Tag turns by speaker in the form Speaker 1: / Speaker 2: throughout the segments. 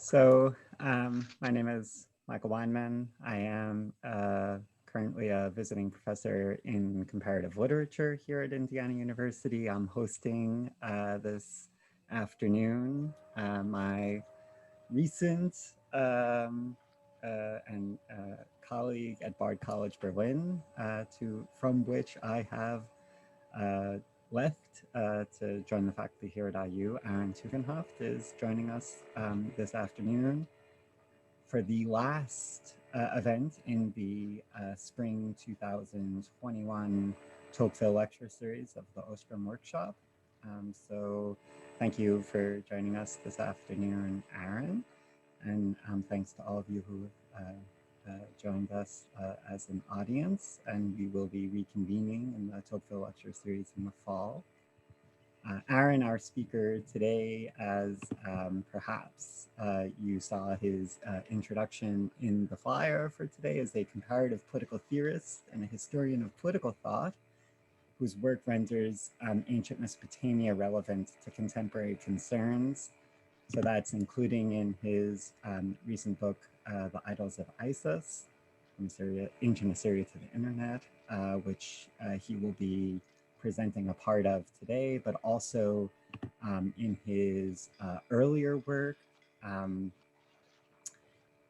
Speaker 1: My name is Michael Weinman. I am currently a visiting professor in comparative literature here at Indiana University. I'm hosting this afternoon my recent and colleague at Bard College Berlin, from which I have left to join the faculty here at IU. Aaron Tugendhaft is joining us this afternoon for the last event in the spring 2021 Tocqueville lecture series of the Ostrom Workshop. So thank you for joining us this afternoon, Aaron. And thanks to all of you who joined us as an audience, and we will be reconvening in the Tocqueville lecture series in the fall. Aaron, our speaker today, as perhaps you saw his introduction in the flyer for today, is a comparative political theorist and a historian of political thought whose work renders ancient Mesopotamia relevant to contemporary concerns. So that's including in his recent book, The Idols of Isis, from Syria, Ancient Assyria to the Internet, which he will be presenting a part of today, but also in his earlier work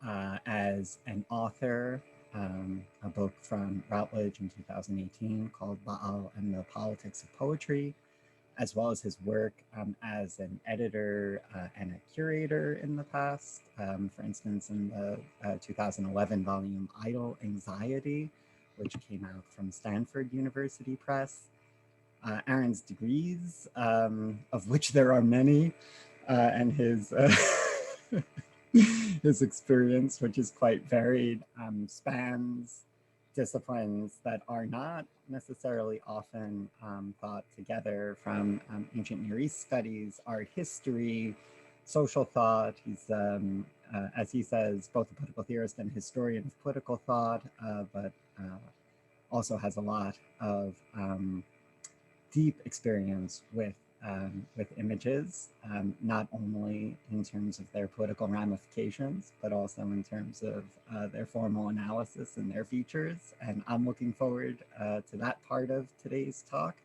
Speaker 1: as an author, a book from Routledge in 2018 called Baal and the Politics of Poetry, as well as his work as an editor and a curator in the past. For instance, in the 2011 volume Idle Anxiety, which came out from Stanford University Press. Aaron's degrees, of which there are many, and his his experience, which is quite varied, spans disciplines that are not necessarily often thought together, from ancient Near East studies, art history, social thought. He's, as he says, both a political theorist and historian of political thought, but also has a lot of deep experience with images, not only in terms of their political ramifications, but also in terms of their formal analysis and their features. And I'm looking forward to that part of today's talk.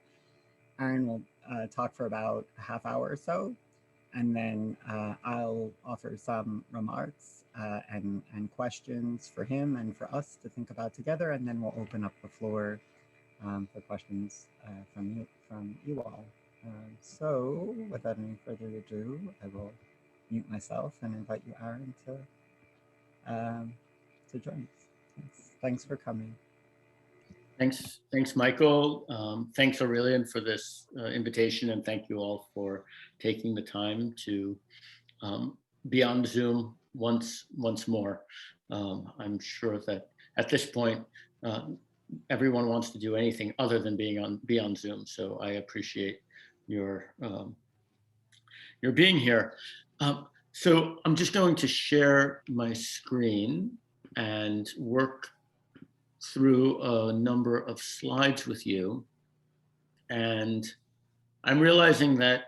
Speaker 1: Aaron will talk for about a half hour or so, and then I'll offer some remarks and questions for him and for us to think about together, and then we'll open up the floor for questions from you all. So without any further ado, I will mute myself and invite you, Aaron, to join us. Thanks for coming.
Speaker 2: Thanks, Michael. Thanks, Aurelian, for this invitation, and thank you all for taking the time to be on Zoom once more. I'm sure that at this point, everyone wants to do anything other than be on Zoom. So I appreciate your being here. So I'm just going to share my screen and work through a number of slides with you. And I'm realizing that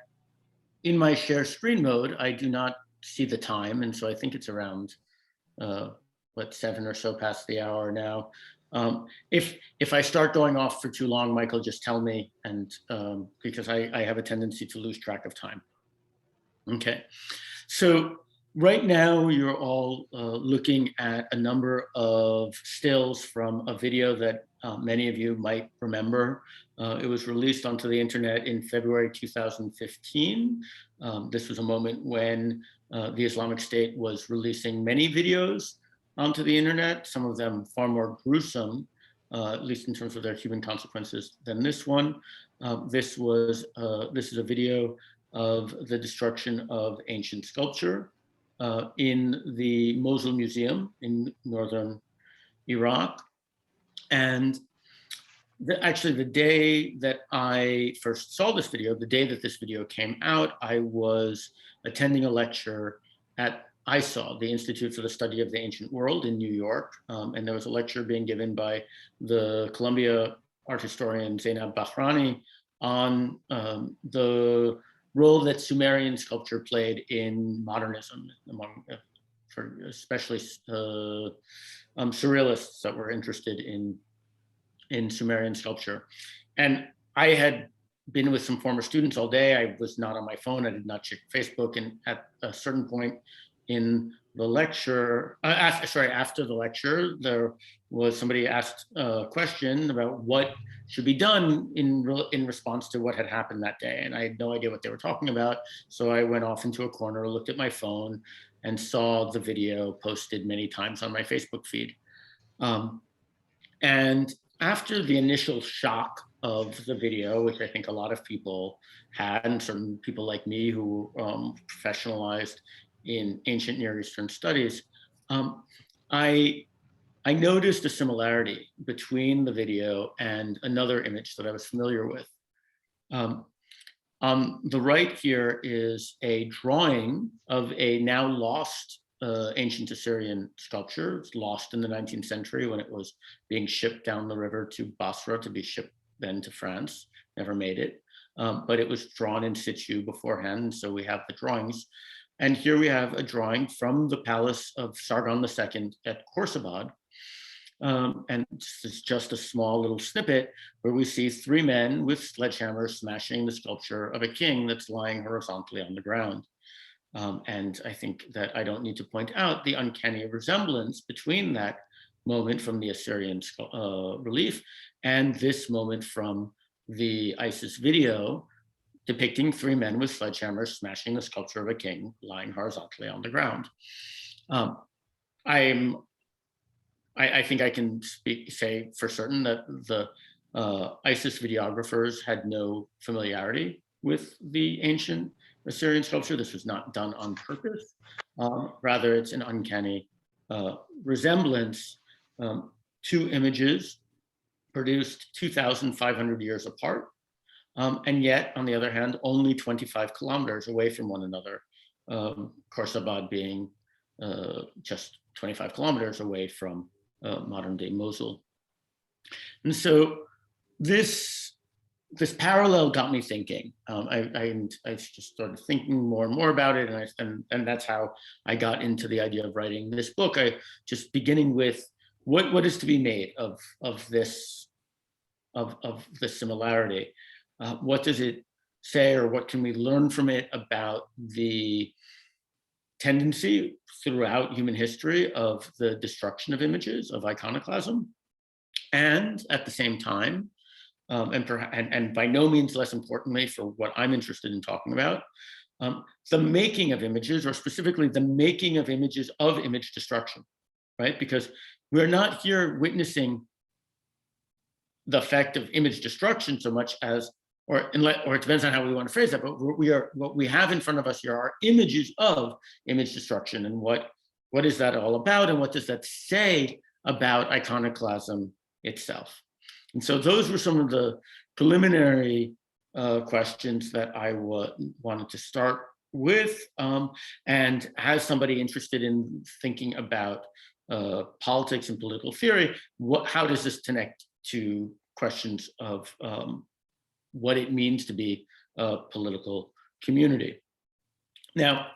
Speaker 2: in my share screen mode, I do not see the time. And so I think it's around, 7 or so past the hour now. If I start going off for too long, Michael, just tell me, and because I have a tendency to lose track of time. Okay, so right now you're all looking at a number of stills from a video that many of you might remember. It was released onto the internet in February 2015. This was a moment when the Islamic State was releasing many videos onto the internet, some of them far more gruesome, at least in terms of their human consequences, than this one. This is a video of the destruction of ancient sculpture in the Mosul Museum in northern Iraq. And actually, the day that I first saw this video, the day that this video came out, I was attending a lecture at ISAW, the Institute for the Study of the Ancient World in New York. And there was a lecture being given by the Columbia art historian Zainab Bahrani on the role that Sumerian sculpture played in modernism, among for especially surrealists that were interested in Sumerian sculpture. And I had been with some former students all day. I was not on my phone. I did not check Facebook. And at a certain point in the lecture, after the lecture, there was somebody asked a question about what should be done in response to what had happened that day. And I had no idea what they were talking about. So I went off into a corner, looked at my phone, and saw the video posted many times on my Facebook feed. And after the initial shock of the video, which I think a lot of people had, and certain people like me who professionalized in ancient Near Eastern studies, I noticed a similarity between the video and another image that I was familiar with. On the right here is a drawing of a now lost ancient Assyrian sculpture. It's lost in the 19th century when it was being shipped down the river to Basra to be shipped then to France. Never made it, but it was drawn in situ beforehand, so we have the drawings. And here we have a drawing from the palace of Sargon II at Corsapod. And this is just a small little snippet where we see three men with sledgehammers smashing the sculpture of a king that's lying horizontally on the ground. And I think that I don't need to point out the uncanny resemblance between that moment from the Assyrian relief and this moment from the ISIS video depicting three men with sledgehammers smashing the sculpture of a king lying horizontally on the ground. I think I can say for certain that the ISIS videographers had no familiarity with the ancient Assyrian sculpture. This was not done on purpose. Rather, it's an uncanny resemblance. Two images produced 2,500 years apart. And yet, on the other hand, only 25 kilometers away from one another, Corsapod being just 25 kilometers away from modern day Mosul. And so this parallel got me thinking. I just started thinking more and more about it, and that's how I got into the idea of writing this book. I just beginning with what is to be made of this similarity. What does it say, or what can we learn from it about the tendency throughout human history of the destruction of images, of iconoclasm, and at the same time, and by no means less importantly for what I'm interested in talking about, the making of images, or specifically the making of images of image destruction, right? Because we're not here witnessing the effect of image destruction so much as, or it depends on how we want to phrase that, but what we have in front of us here are images of image destruction, and what is that all about, and what does that say about iconoclasm itself? And so those were some of the preliminary questions that I wanted to start with. And as somebody interested in thinking about politics and political theory, how does this connect to questions of what it means to be a political community? Now,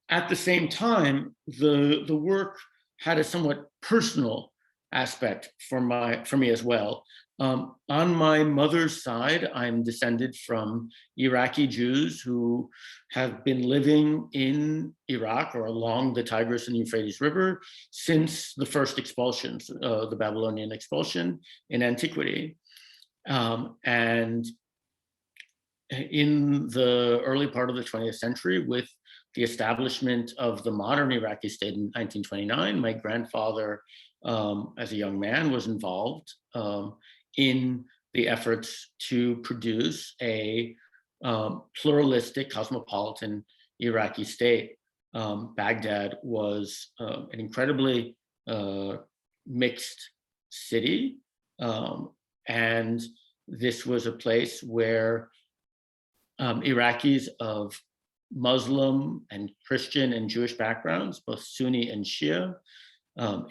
Speaker 2: at the same time, the work had a somewhat personal aspect for me as well. On my mother's side, I'm descended from Iraqi Jews who have been living in Iraq or along the Tigris and Euphrates River since the first expulsions, the Babylonian expulsion in antiquity. And in the early part of the 20th century, with the establishment of the modern Iraqi state in 1929, my grandfather, as a young man, was involved in the efforts to produce a pluralistic, cosmopolitan Iraqi state. Baghdad was an incredibly mixed city, and this was a place where Iraqis of Muslim and Christian and Jewish backgrounds, both Sunni and Shia,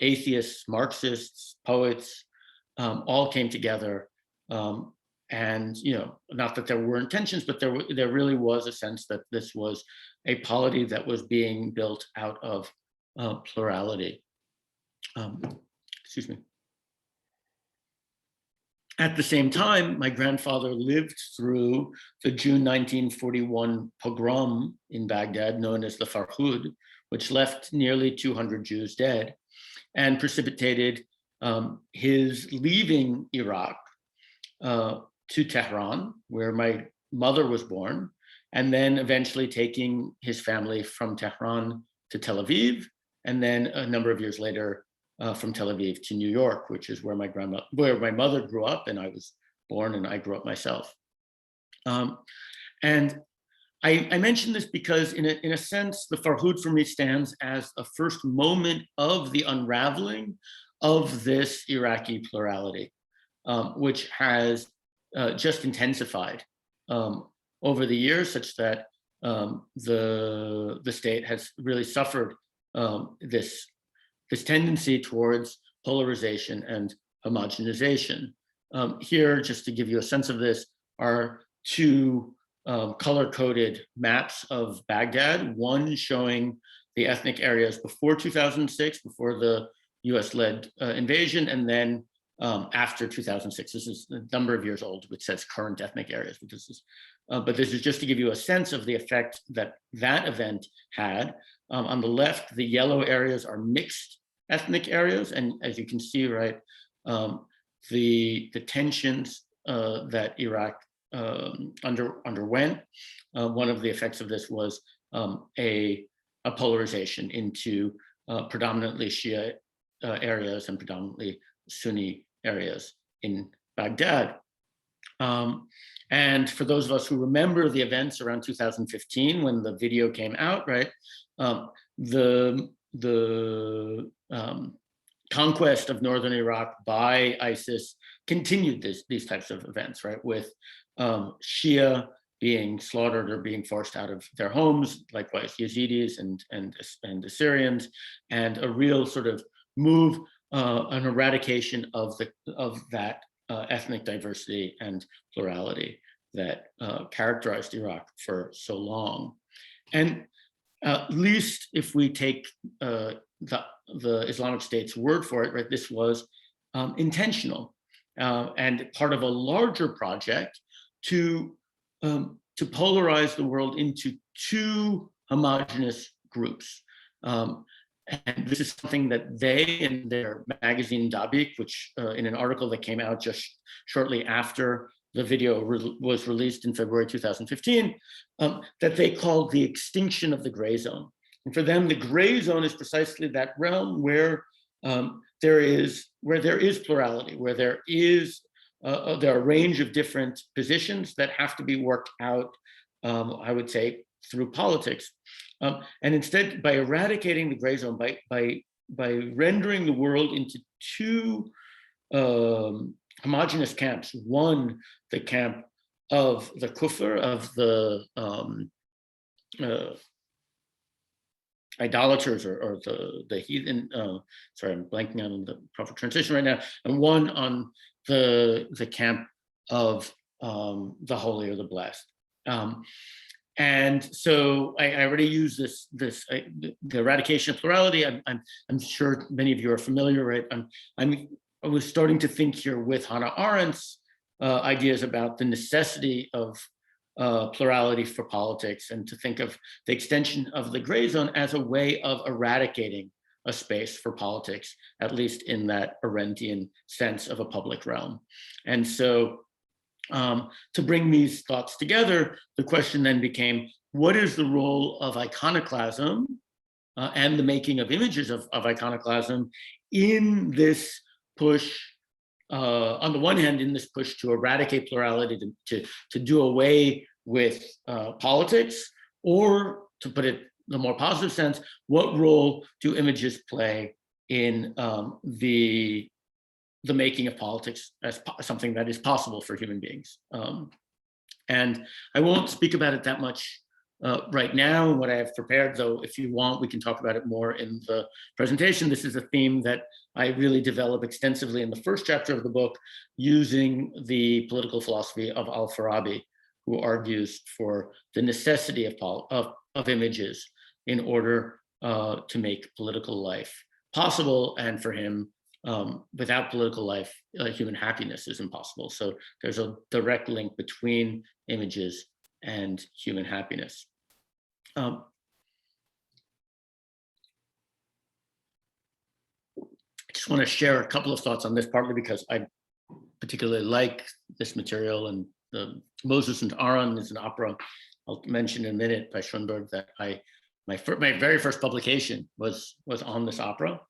Speaker 2: atheists, Marxists, poets, all came together and not that there weren't tensions, but there really was a sense that this was a polity that was being built out of plurality. Excuse me. At the same time, my grandfather lived through the June 1941 pogrom in Baghdad, known as the Farhud, which left nearly 200 Jews dead and precipitated his leaving Iraq to Tehran, where my mother was born, and then eventually taking his family from Tehran to Tel Aviv, and then a number of years later from Tel Aviv to New York, which is where my mother grew up, and I was born, and I grew up myself. And I mention this because, in a sense, the Farhud for me stands as a first moment of the unraveling of this Iraqi plurality, which has just intensified over the years, such that the state has really suffered this tendency towards polarization and homogenization. Here, just to give you a sense of this, are two color-coded maps of Baghdad, one showing the ethnic areas before 2006, before the US-led invasion, and then after 2006. This is a number of years old, which says current ethnic areas, but this is just to give you a sense of the effect that that event had. On the left, the yellow areas are mixed ethnic areas, and as you can see, right, the tensions that Iraq underwent, one of the effects of this was a polarization into predominantly Shia areas and predominantly Sunni areas in Baghdad. And for those of us who remember the events around 2015 when the video came out, right, the conquest of northern Iraq by ISIS continued these types of events, right, with Shia being slaughtered or being forced out of their homes, likewise Yazidis and Assyrians, and a real sort of move, an eradication of that ethnic diversity and plurality that characterized Iraq for so long. And at least if we take the Islamic State's word for it, right, this was intentional and part of a larger project to polarize the world into two homogenous groups. And this is something that they, in their magazine Depict, which in an article that came out just shortly after the video was released in February 2015, that they called the extinction of the gray zone. And for them, the gray zone is precisely that realm where there is plurality, where there are a range of different positions that have to be worked out, I would say, through politics. And instead, by eradicating the gray zone, by rendering the world into two homogenous camps, one, the camp of the kufr, of the idolaters or the heathen, sorry, I'm blanking on the proper transition right now, and one on the camp of the holy or the blessed. And so I already used the eradication of plurality. I'm sure many of you are familiar, right? I was starting to think here with Hannah Arendt's ideas about the necessity of plurality for politics, and to think of the extension of the gray zone as a way of eradicating a space for politics, at least in that Arendtian sense of a public realm. And so to bring these thoughts together, the question then became, what is the role of iconoclasm and the making of images of iconoclasm in this push, on the one hand, in this push to eradicate plurality, to do away with politics, or to put it in a more positive sense, what role do images play in the making of politics as something that is possible for human beings? And I won't speak about it that much right now. What I have prepared, though, if you want, we can talk about it more in the presentation. This is a theme that I really develop extensively in the first chapter of the book, using the political philosophy of Al-Farabi, who argues for the necessity of images in order to make political life possible. And for him, without political life, human happiness is impossible. So there's a direct link between images and human happiness. I just want to share a couple of thoughts on this, partly because I particularly like this material, and the Moses and Aaron is an opera I'll mention in a minute by Schoenberg that my very first publication was on this opera.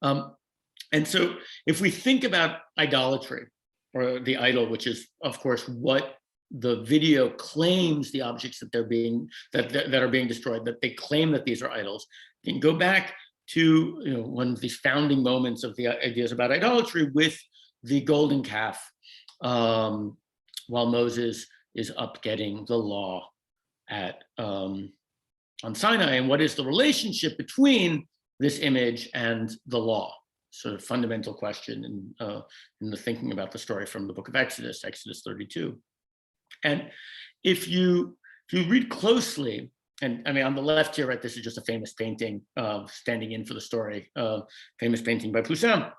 Speaker 2: And so if we think about idolatry, or the idol, which is of course what the video claims the objects that are being destroyed, that they claim that these are idols, you can go back to one of these founding moments of the ideas about idolatry with the golden calf, while Moses is up getting the law on Sinai. And what is the relationship between this image and the law? Sort of fundamental question in the thinking about the story from the book of Exodus 32. And if you read closely, and I mean, on the left here, right, this is just a famous painting standing in for the story, famous painting by Poussin.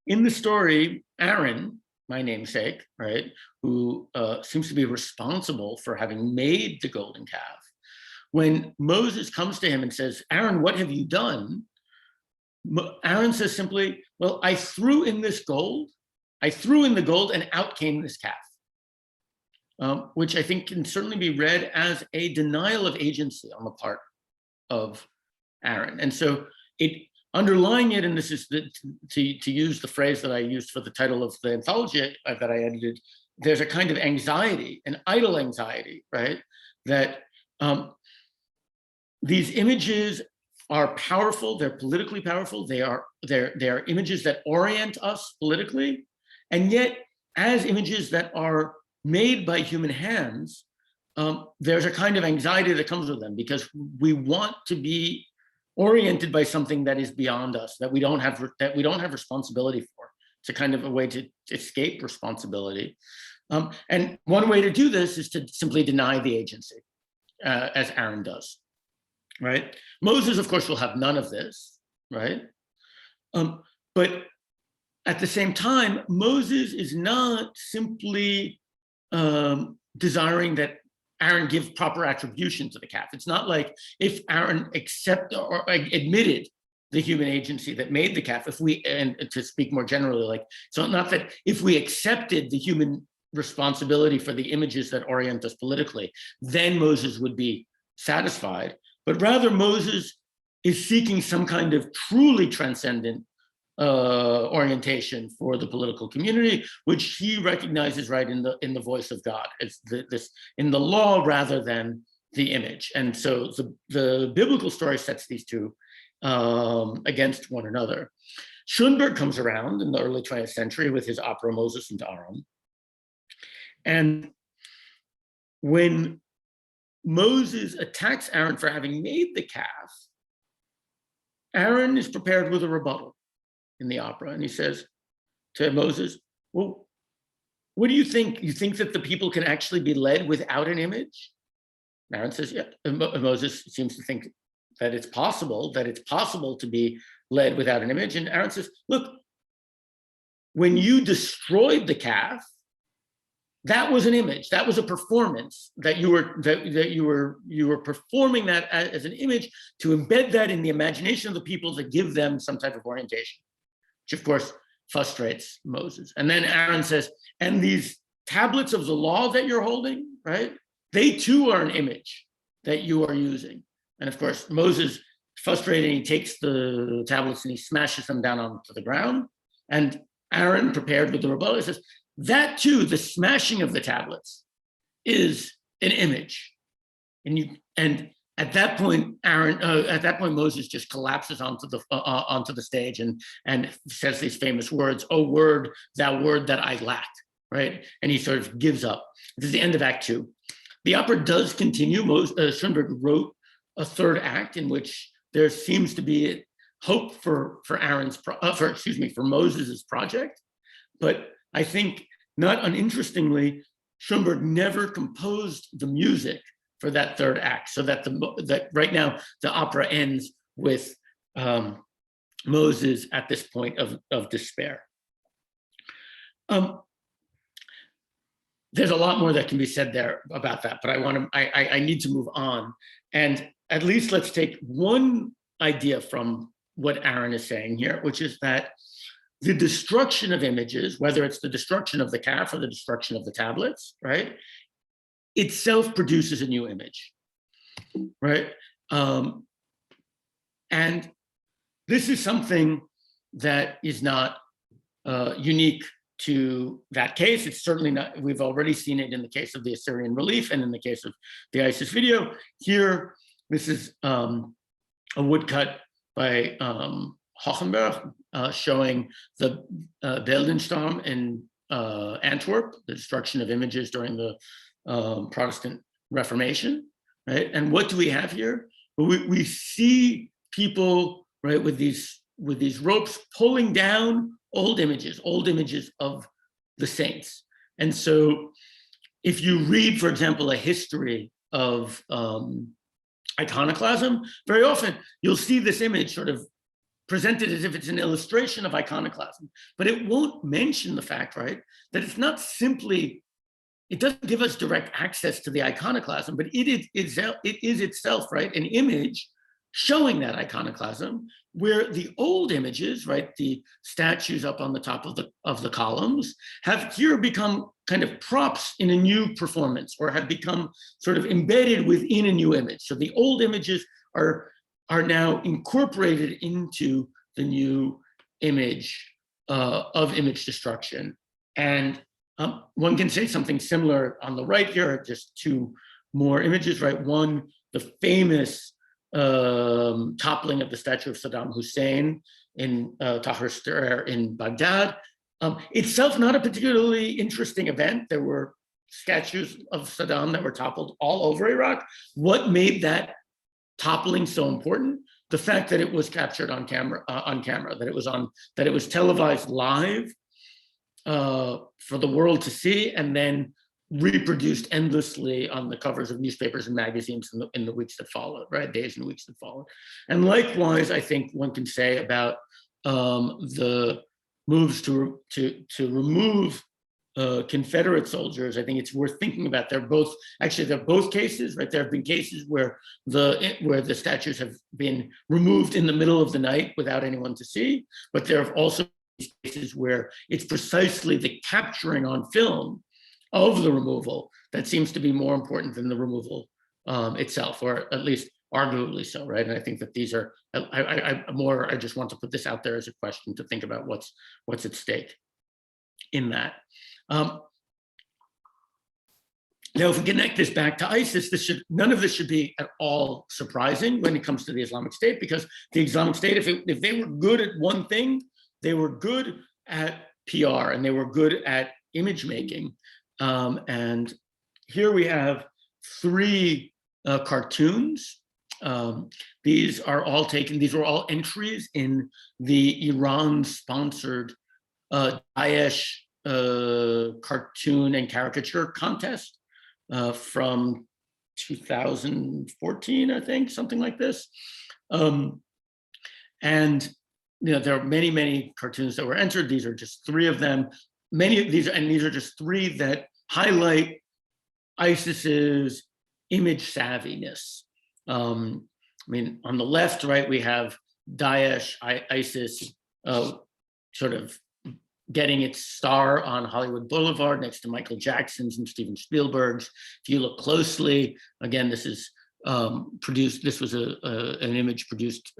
Speaker 2: In the story, Aaron, my namesake, right, who seems to be responsible for having made the golden calf, when Moses comes to him and says, Aaron, what have you done? Aaron says simply, well, I threw in the gold and out came this calf. Which I think can certainly be read as a denial of agency on the part of Aaron. And so underlying it, and this is to use the phrase that I used for the title of the anthology that I edited, there's a kind of anxiety, an idle anxiety, right? That these images are powerful, they're politically powerful, they're images that orient us politically, and yet as images that are made by human hands, there's a kind of anxiety that comes with them, because we want to be oriented by something that is beyond us, that we don't have responsibility for. It's a kind of a way to escape responsibility. And one way to do this is to simply deny the agency, as Aaron does, right? Moses, of course, will have none of this, right? But at the same time, Moses is not simply desiring that Aaron give proper attribution to the calf. It's not like if Aaron admitted the human agency that made the calf, and to speak more generally, like, so not that if we accepted the human responsibility for the images that orient us politically, then Moses would be satisfied, but rather Moses is seeking some kind of truly transcendent orientation for the political community, which he recognizes, right, in the voice of God, as this in the law rather than the image. And so the biblical story sets these two against one another. Schoenberg comes around in the early 20th century with his opera Moses and Aaron, and when Moses attacks Aaron for having made the calf, Aaron is prepared with a rebuttal in the opera, and he says to Moses, well, what do you think? You think that the people can actually be led without an image? And Aaron says, yeah. And Moses seems to think that it's possible to be led without an image. And Aaron says, look, when you destroyed the calf, that was an image, that was a performance, that you were performing that as an image to embed that in the imagination of the people, to give them some type of orientation, which of course frustrates Moses. And then Aaron says, and these tablets of the law that you're holding, right? They too are an image that you are using. And of course, Moses, frustrated, he takes the tablets and he smashes them down onto the ground. And Aaron, prepared with the rebuttal, says, that too, the smashing of the tablets, is an image. And at that point, Moses just collapses onto the stage and says these famous words, "Oh word, thou word that I lack," right? And he sort of gives up. This is the end of Act 2. The opera does continue. Schoenberg wrote a third act in which there seems to be hope for for Moses's project. But I think, not uninterestingly, Schoenberg never composed the music for that third act, so that that right now the opera ends with Moses at this point of despair. There's a lot more that can be said there about that, but I need to move on. And at least let's take one idea from what Aaron is saying here, which is that the destruction of images, whether it's the destruction of the calf or the destruction of the tablets, right, itself produces a new image, right? And this is something that is not unique to that case. It's certainly not, we've already seen it in the case of the Assyrian relief and in the case of the ISIS video. Here, this is a woodcut by Hochenberg showing the Beeldensturm in Antwerp, the destruction of images during the Protestant Reformation, right? And what do we have here? We see people, right, with these ropes pulling down old images of the saints. And so if you read, for example, a history of iconoclasm, very often you'll see this image sort of presented as if it's an illustration of iconoclasm, but it won't mention the fact, right, that it's not simply, it doesn't give us direct access to the iconoclasm, but it is itself, right, an image showing that iconoclasm, where the old images, right, the statues up on the top of the columns, have here become kind of props in a new performance, or have become sort of embedded within a new image. So the old images are now incorporated into the new image of image destruction. And one can say something similar on the right here, just two more images, right? One, the famous toppling of the statue of Saddam Hussein in Tahrir Square in Baghdad. Itself not a particularly interesting event. There were statues of Saddam that were toppled all over Iraq. What made that toppling so important? The fact that it was captured on camera, that it was televised live for the world to see, and then reproduced endlessly on the covers of newspapers and magazines in the weeks that followed, right? Days and weeks that followed. And likewise, I think one can say about the moves to remove Confederate soldiers. I think it's worth thinking about. They're both cases, right? There have been cases where the statues have been removed in the middle of the night without anyone to see, but there have also been cases where it's precisely the capturing on film of the removal that seems to be more important than the removal itself, or at least arguably so, right? And I think that these are, I just want to put this out there as a question to think about what's at stake in that. Now, if we connect this back to ISIS, none of this should be at all surprising when it comes to the Islamic State, because the Islamic State, if they were good at one thing, they were good at PR and they were good at image making. And here we have three cartoons. These were all entries in the Iran-sponsored Daesh cartoon and caricature contest from 2014, I think, something like this. And there are many, many cartoons that were entered. These are just three of them. These are just three that highlight ISIS's image savviness. I mean, on the left, right, we have Daesh, ISIS, sort of getting its star on Hollywood Boulevard next to Michael Jackson's and Steven Spielberg's. If you look closely, again, this is produced. This was an image produced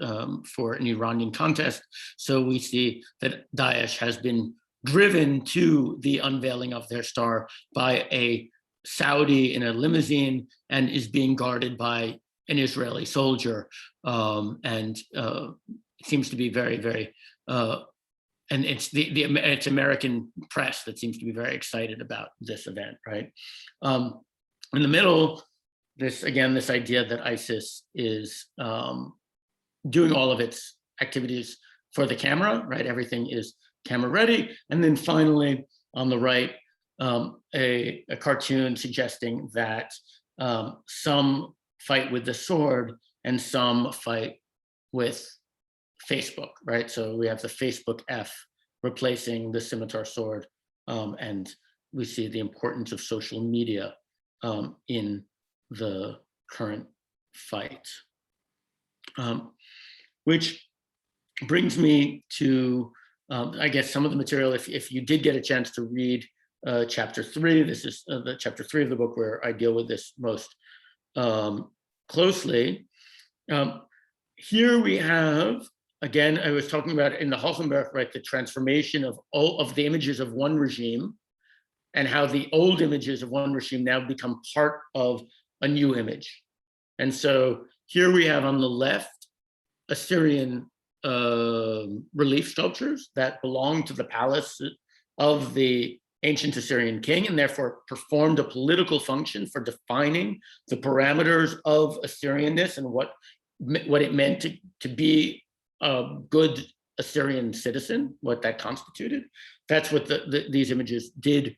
Speaker 2: for an Iranian contest. So we see that Daesh has been driven to the unveiling of their star by a Saudi in a limousine and is being guarded by an Israeli soldier, and seems to be very, very, and it's American press that seems to be very excited about this event, right? In the middle, this idea that ISIS is doing all of its activities for the camera, right? Everything is camera ready. And then finally, on the right, a cartoon suggesting that some fight with the sword and some fight with Facebook, right? So we have the Facebook F replacing the scimitar sword, and we see the importance of social media in the current fight. Which brings me to, I guess, some of the material. If you did get a chance to read chapter 3, this is the chapter 3 of the book where I deal with this most closely. Here we have, again, I was talking about in the Hochenberg, right, the transformation of the images of one regime and how the old images of one regime now become part of a new image. And so here we have on the left Assyrian relief sculptures that belong to the palace of the ancient Assyrian king, and therefore performed a political function for defining the parameters of Assyrianness and what it meant to be a good Assyrian citizen, what that constituted. That's what these images did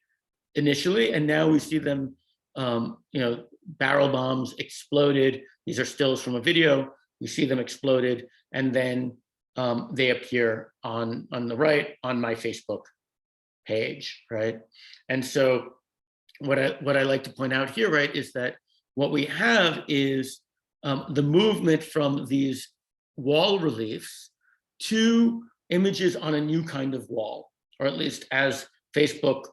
Speaker 2: initially, and now we see them, barrel bombs exploded. These are stills from a video. We see them exploded, and then they appear on the right on my Facebook page, right? And so what I like to point out here, right, is that what we have is the movement from these wall reliefs to images on a new kind of wall, or at least as Facebook,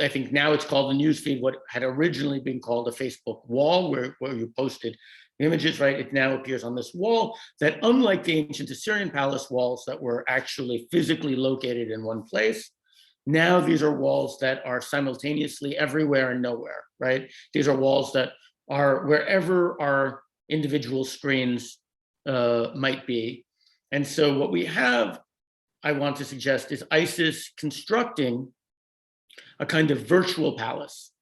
Speaker 2: I think now it's called the newsfeed, what had originally been called a Facebook wall, where you posted images, right? It now appears on this wall that, unlike the ancient Assyrian palace walls that were actually physically located in one place, now these are walls that are simultaneously everywhere and nowhere, right? These are walls that are wherever our individual screens might be. And so what we have, I want to suggest, is ISIS constructing a kind of virtual palace,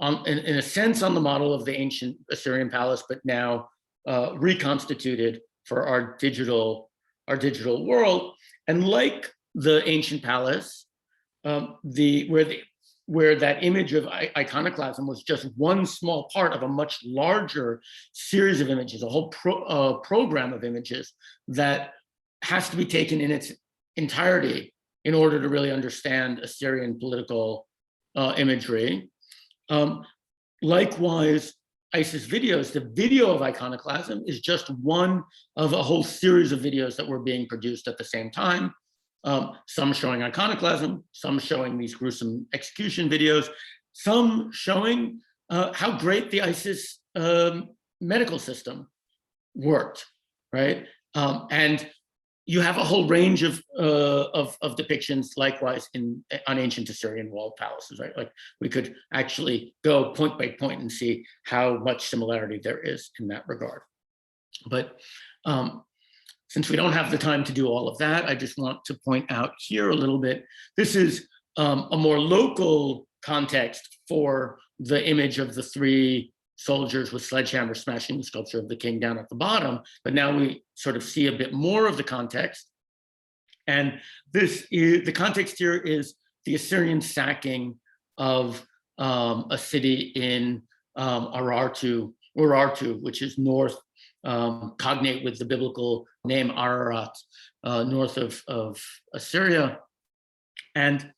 Speaker 2: in a sense on the model of the ancient Assyrian palace, but now reconstituted for our digital world. And like the ancient palace, where that image of iconoclasm was just one small part of a much larger series of images, a whole program of images that has to be taken in its entirety in order to really understand Assyrian political imagery. Likewise, ISIS videos, the video of iconoclasm is just one of a whole series of videos that were being produced at the same time. Some showing iconoclasm, some showing these gruesome execution videos, some showing how great the ISIS medical system worked, right? And you have a whole range of depictions, likewise, on ancient Assyrian walled palaces, right? Like we could actually go point by point and see how much similarity there is in that regard. But since we don't have the time to do all of that, I just want to point out here a little bit. This is a more local context for the image of the three soldiers with sledgehammers smashing the sculpture of the king down at the bottom. But now we sort of see a bit more of the context. And the context here is the Assyrian sacking of a city in Urartu, which is north, cognate with the biblical name Ararat, north of Assyria. And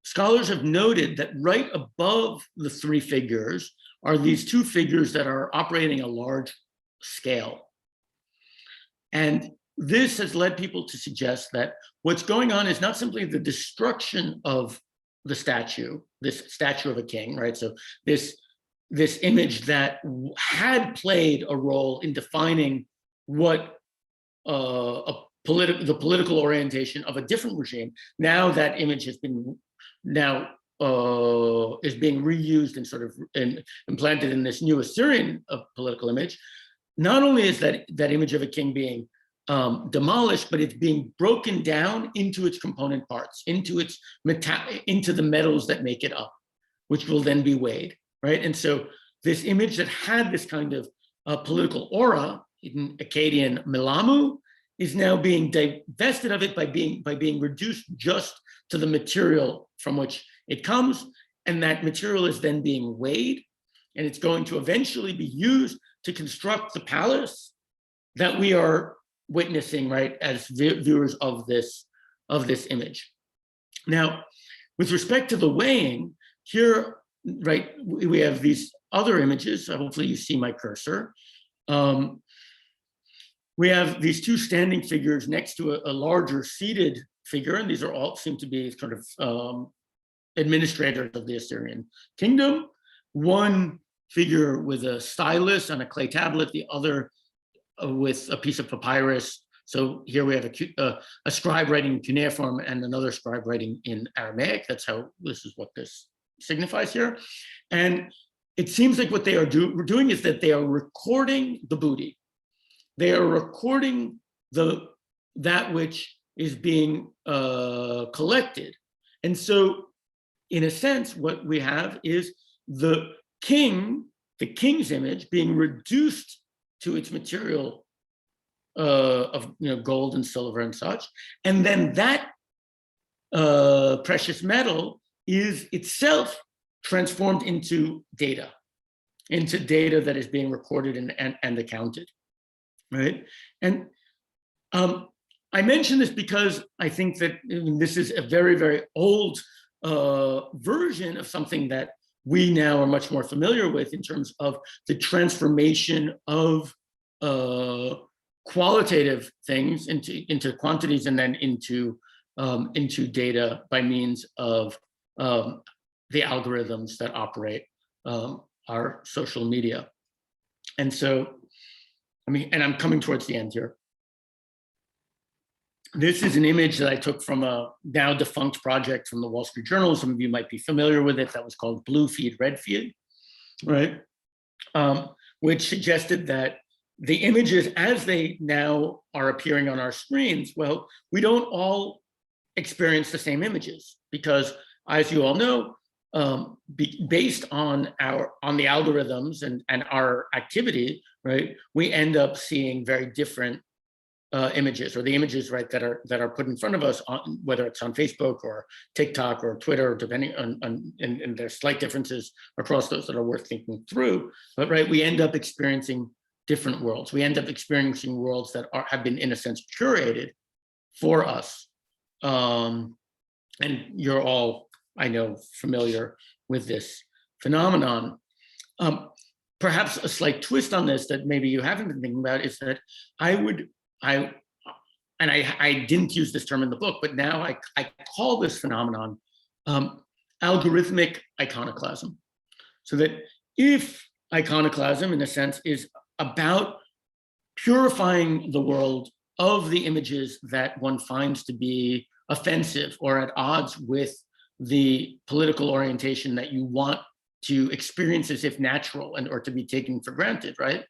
Speaker 2: scholars have noted that right above the three figures are these two figures that are operating a large scale. And this has led people to suggest that what's going on is not simply the destruction of the statue, this statue of a king, right? So this image that had played a role in defining what the political orientation of a different regime. Now that image has been is being reused and sort of implanted in this new Assyrian political image. Not only is that image of a king being demolished, but it's being broken down into its component parts, into the metals that make it up, which will then be weighed, right? And so this image that had this kind of political aura in Akkadian Milamu, is now being divested of it by being reduced just to the material from which it comes. And that material is then being weighed, and it's going to eventually be used to construct the palace that we are witnessing, right, as viewers of this image. Now, with respect to the weighing, here, right, we have these other images. So hopefully you see my cursor. We have these two standing figures next to a larger seated figure, and these are all seem to be sort of administrators of the Assyrian kingdom. One figure with a stylus on a clay tablet, the other with a piece of papyrus. So here we have a scribe writing in cuneiform and another scribe writing in Aramaic. That's how, this is what this signifies here. And it seems like what they are doing is that they are recording the booty. They are recording that which is being collected. And so in a sense, what we have is the king's image being reduced to its material of gold and silver and such. And then that precious metal is itself transformed into data that is being recorded and accounted, right? And I mention this because I think that this is a very, very old version of something that we now are much more familiar with in terms of the transformation of qualitative things into quantities and then into data by means of the algorithms that operate our social media. And so, and I'm coming towards the end here. This is an image that I took from a now defunct project from the Wall Street Journal. Some of you might be familiar with it. That was called Blue Feed, Red Feed, right? Which suggested that the images as they now are appearing on our screens, well, we don't all experience the same images because, as you all know, based on the algorithms and our activity, right, we end up seeing very different images, or the images, right, that are put in front of us, whether it's on Facebook or TikTok or Twitter, depending on and there's slight differences across those that are worth thinking through. But right, we end up experiencing different worlds. We end up experiencing worlds that have been, in a sense, curated for us. And you're all, I know, familiar with this phenomenon. Perhaps a slight twist on this that maybe you haven't been thinking about is that I didn't use this term in the book, but now I call this phenomenon algorithmic iconoclasm. So that if iconoclasm, in a sense, is about purifying the world of the images that one finds to be offensive or at odds with the political orientation that you want to experience as if natural or to be taken for granted, right?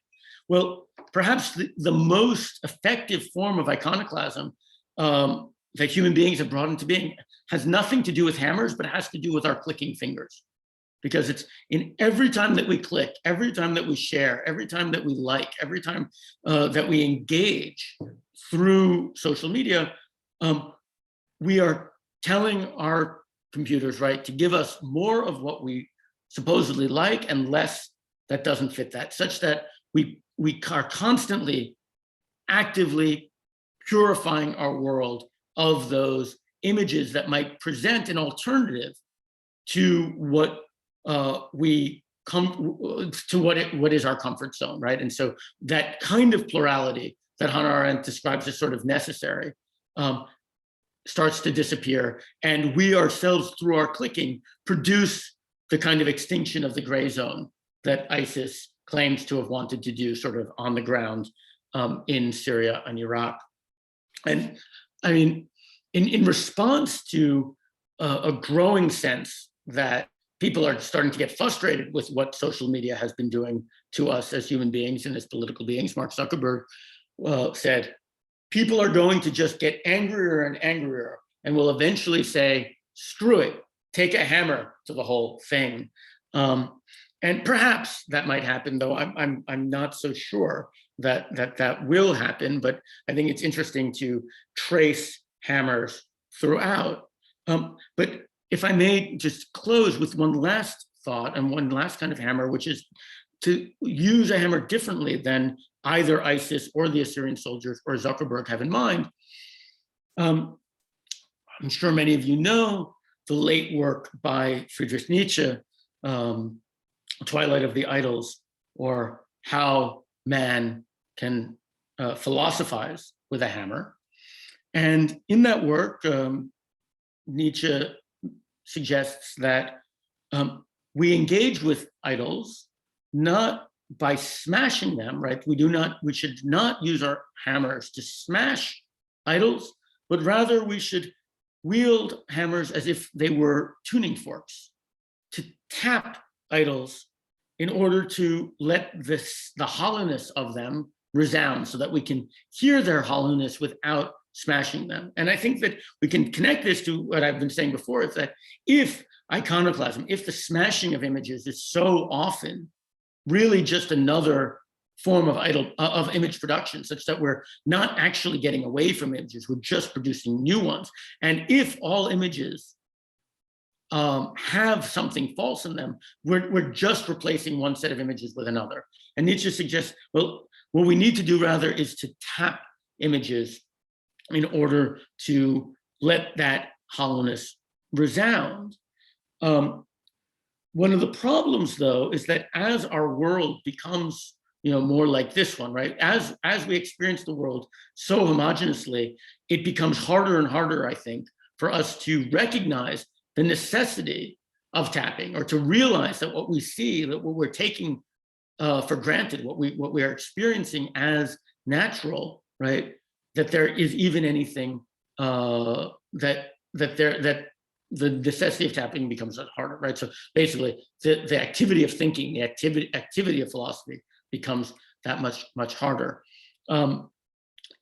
Speaker 2: Well, perhaps the most effective form of iconoclasm that human beings have brought into being has nothing to do with hammers, but it has to do with our clicking fingers. Because it's in every time that we click, every time that we share, every time that we like, every time that we engage through social media, we are telling our computers, right, to give us more of what we supposedly like and less that doesn't fit that, such that we are constantly actively purifying our world of those images that might present an alternative to what what is our comfort zone, right? And so that kind of plurality that Hannah Arendt describes as sort of necessary starts to disappear, and we ourselves, through our clicking, produce the kind of extinction of the gray zone that ISIS claims to have wanted to do sort of on the ground in Syria and Iraq. And I mean, in response to a growing sense that people are starting to get frustrated with what social media has been doing to us as human beings and as political beings, Mark Zuckerberg said, people are going to just get angrier and angrier and will eventually say, screw it, take a hammer to the whole thing. And perhaps that might happen, though I'm not so sure. that will happen, but I think it's interesting to trace hammers throughout. But if I may just close with one last thought and one last kind of hammer, which is to use a hammer differently than either ISIS or the Assyrian soldiers or Zuckerberg have in mind. I'm sure many of you know the late work by Friedrich Nietzsche, Twilight of the Idols, or How Man Can Philosophize with a Hammer. And in that work, Nietzsche suggests that we engage with idols not by smashing them, right? We should not use our hammers to smash idols, but rather we should wield hammers as if they were tuning forks, to tap idols in order to let the hollowness of them resound so that we can hear their hollowness without smashing them. And I think that we can connect this to what I've been saying before, is that if iconoclasm, if the smashing of images is so often really just another form of image production, such that we're not actually getting away from images, we're just producing new ones. And if all images have something false in them, we're just replacing one set of images with another. And Nietzsche suggests, well, what we need to do rather is to tap images in order to let that hollowness resound. One of the problems, though, is that as our world becomes, more like this one, right? As we experience the world so homogenously, it becomes harder and harder, I think, for us to recognize the necessity of tapping, or to realize that what we see, that what we're taking for granted, what we are experiencing as natural, right? That there is even anything that the necessity of tapping becomes harder, right? So basically, the activity of thinking, the activity of philosophy becomes that much harder. And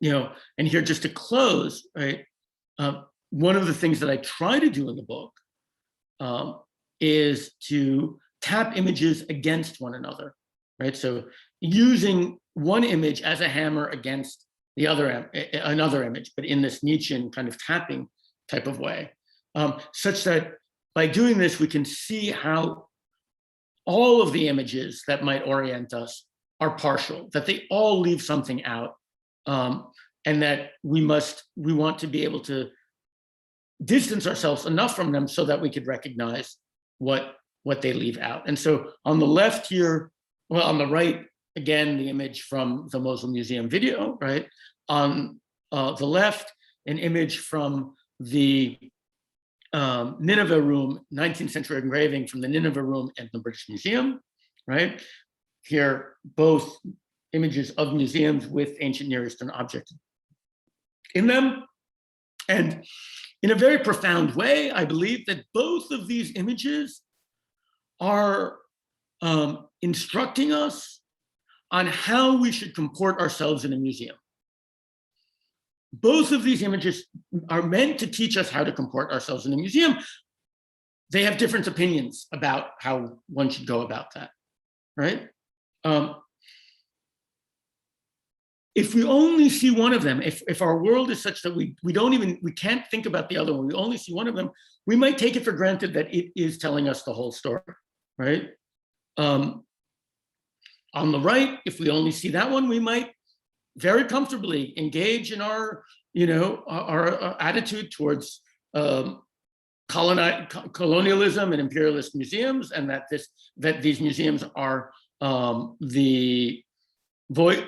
Speaker 2: here, just to close, right? One of the things that I try to do in the book is to tap images against one another, right? So using one image as a hammer against the another image, but in this Nietzschean kind of tapping type of way, such that by doing this, we can see how all of the images that might orient us are partial, that they all leave something out, and that we want to be able to distance ourselves enough from them so that we could recognize what they leave out. And so on the left here, well, on the right, again, the image from the Mosul Museum video, right? On the left, an image from the Nineveh room, 19th century engraving from the Nineveh room at the British Museum, right? Here, both images of museums with ancient Near Eastern objects in them. And in a very profound way, I believe that both of these images are instructing us on how we should comport ourselves in a museum. Both of these images are meant to teach us how to comport ourselves in a museum. They have different opinions about how one should go about that, right? If we only see one of them, if our world is such that we can't think about the other one, we only see one of them, we might take it for granted that it is telling us the whole story, right? On the right, if we only see that one, we might very comfortably engage in our attitude towards colonialism and imperialist museums, and that these museums are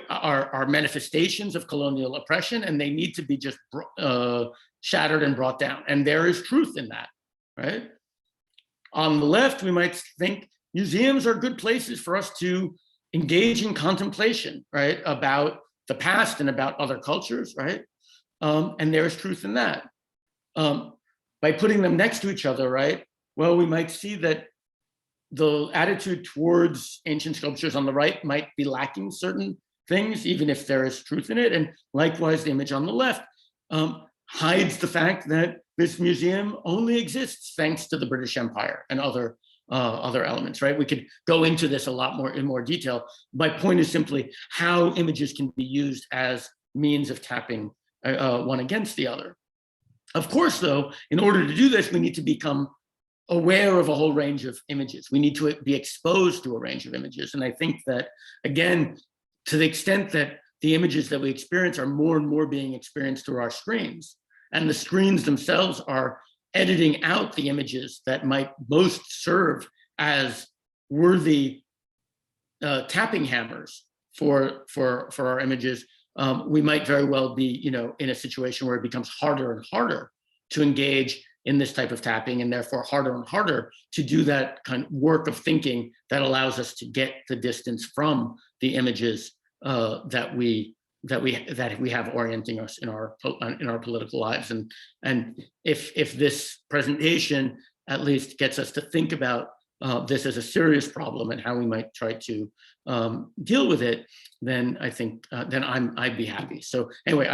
Speaker 2: are manifestations of colonial oppression, and they need to be just shattered and brought down. And there is truth in that, right? On the left, we might think museums are good places for us to engage in contemplation, right, about the past and about other cultures, right? And there is truth in that. By putting them next to each other, right, well, we might see that the attitude towards ancient sculptures on the right might be lacking certain things, even if there is truth in it. And likewise, the image on the left hides the fact that this museum only exists thanks to the British Empire and other other elements, right? We could go into this a lot more in more detail. My point is simply how images can be used as means of tapping one against the other. Of course, though, in order to do this, we need to become aware of a whole range of images. We need to be exposed to a range of images. And I think that, again, to the extent that the images that we experience are more and more being experienced through our screens, and the screens themselves are editing out the images that might most serve as worthy tapping hammers for our images, we might very well be, in a situation where it becomes harder and harder to engage in this type of tapping, and therefore harder and harder to do that kind of work of thinking that allows us to get the distance from the images that we have orienting us in our political lives. And if this presentation at least gets us to think about this as a serious problem and how we might try to deal with it, then I think then I'd be happy. So anyway,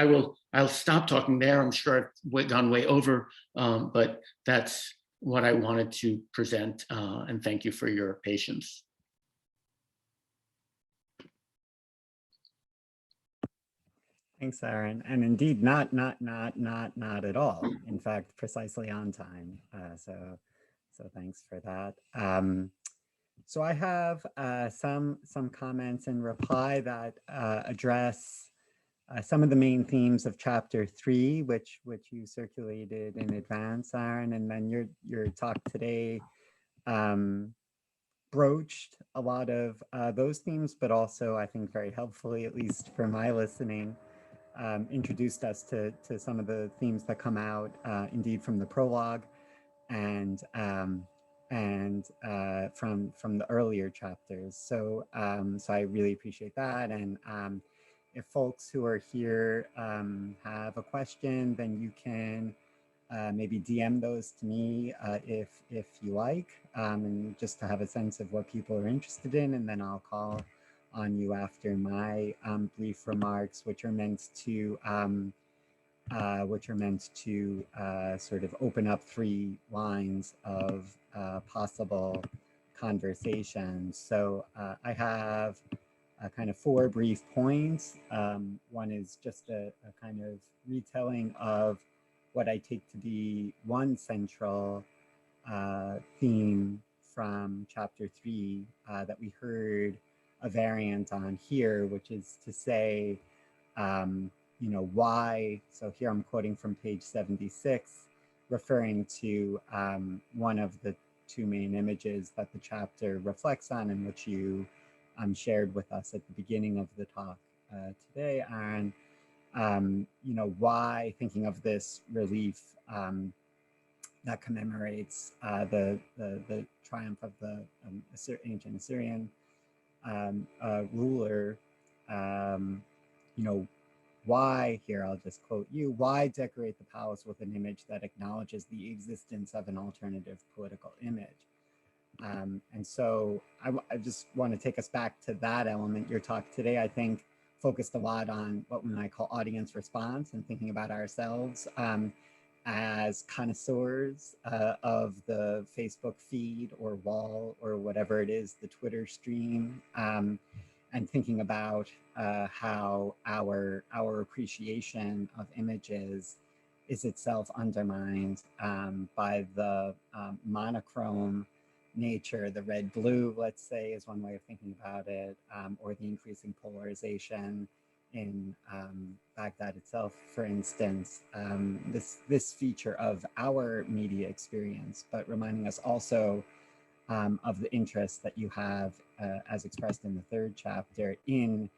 Speaker 2: I'll stop talking there. I'm sure I've gone way over, but that's what I wanted to present. And thank you for your patience.
Speaker 1: Thanks, Aaron. And indeed, not at all. In fact, precisely on time. So thanks for that. So I have some comments in reply that address some of the main themes of chapter 3, which you circulated in advance, Aaron, and then your talk today broached a lot of those themes, but also I think very helpfully, at least for my listening, introduced us to some of the themes that come out indeed from the prologue and from the earlier chapters. So so I really appreciate that. And if folks who are here have a question, then you can maybe DM those to me if you like, and just to have a sense of what people are interested in, and then I'll call on you after my brief remarks, which are meant to sort of open up 3 lines of possible conversations. So I have kind of 4 brief points. One is just a kind of retelling of what I take to be one central theme from chapter 3 that we heard a variant on here, which is to say, why, so here I'm quoting from page 76, referring to one of the 2 main images that the chapter reflects on and which you shared with us at the beginning of the talk today, Aaron. Why, thinking of this relief that commemorates the triumph of the ancient Assyrian ruler, why, here I'll just quote you, why decorate the palace with an image that acknowledges the existence of an alternative political image? And so I just want to take us back to that element. Your talk today, I think, focused a lot on what we might call audience response and thinking about ourselves as connoisseurs of the Facebook feed or wall or whatever it is, the Twitter stream, and thinking about how our appreciation of images is itself undermined by the monochrome nature, the red-blue, let's say, is one way of thinking about it, or the increasing polarization in Baghdad itself, for instance, this feature of our media experience, but reminding us also of the interest that you have, as expressed in the 3rd chapter, in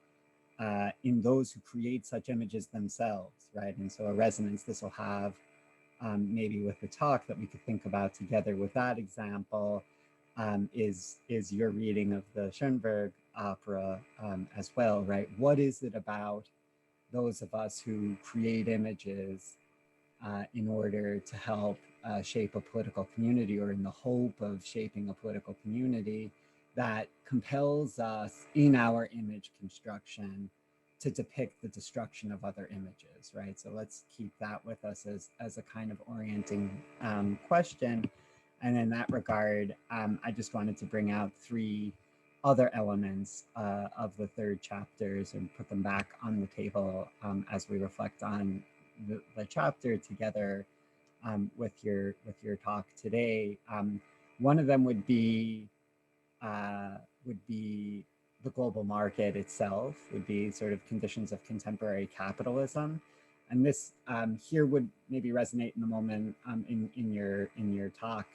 Speaker 1: those who create such images themselves, right? And so a resonance this will have maybe with the talk that we could think about together with that example is your reading of the Schoenberg opera as well, right? What is it about those of us who create images in order to help shape a political community, or in the hope of shaping a political community, that compels us in our image construction to depict the destruction of other images, right? So let's keep that with us as a kind of orienting question. And in that regard, I just wanted to bring out three other elements of the third chapters and put them back on the table as we reflect on the chapter together with your talk today. One of them would be the global market itself, would be sort of conditions of contemporary capitalism. And this here would maybe resonate in the moment in your talk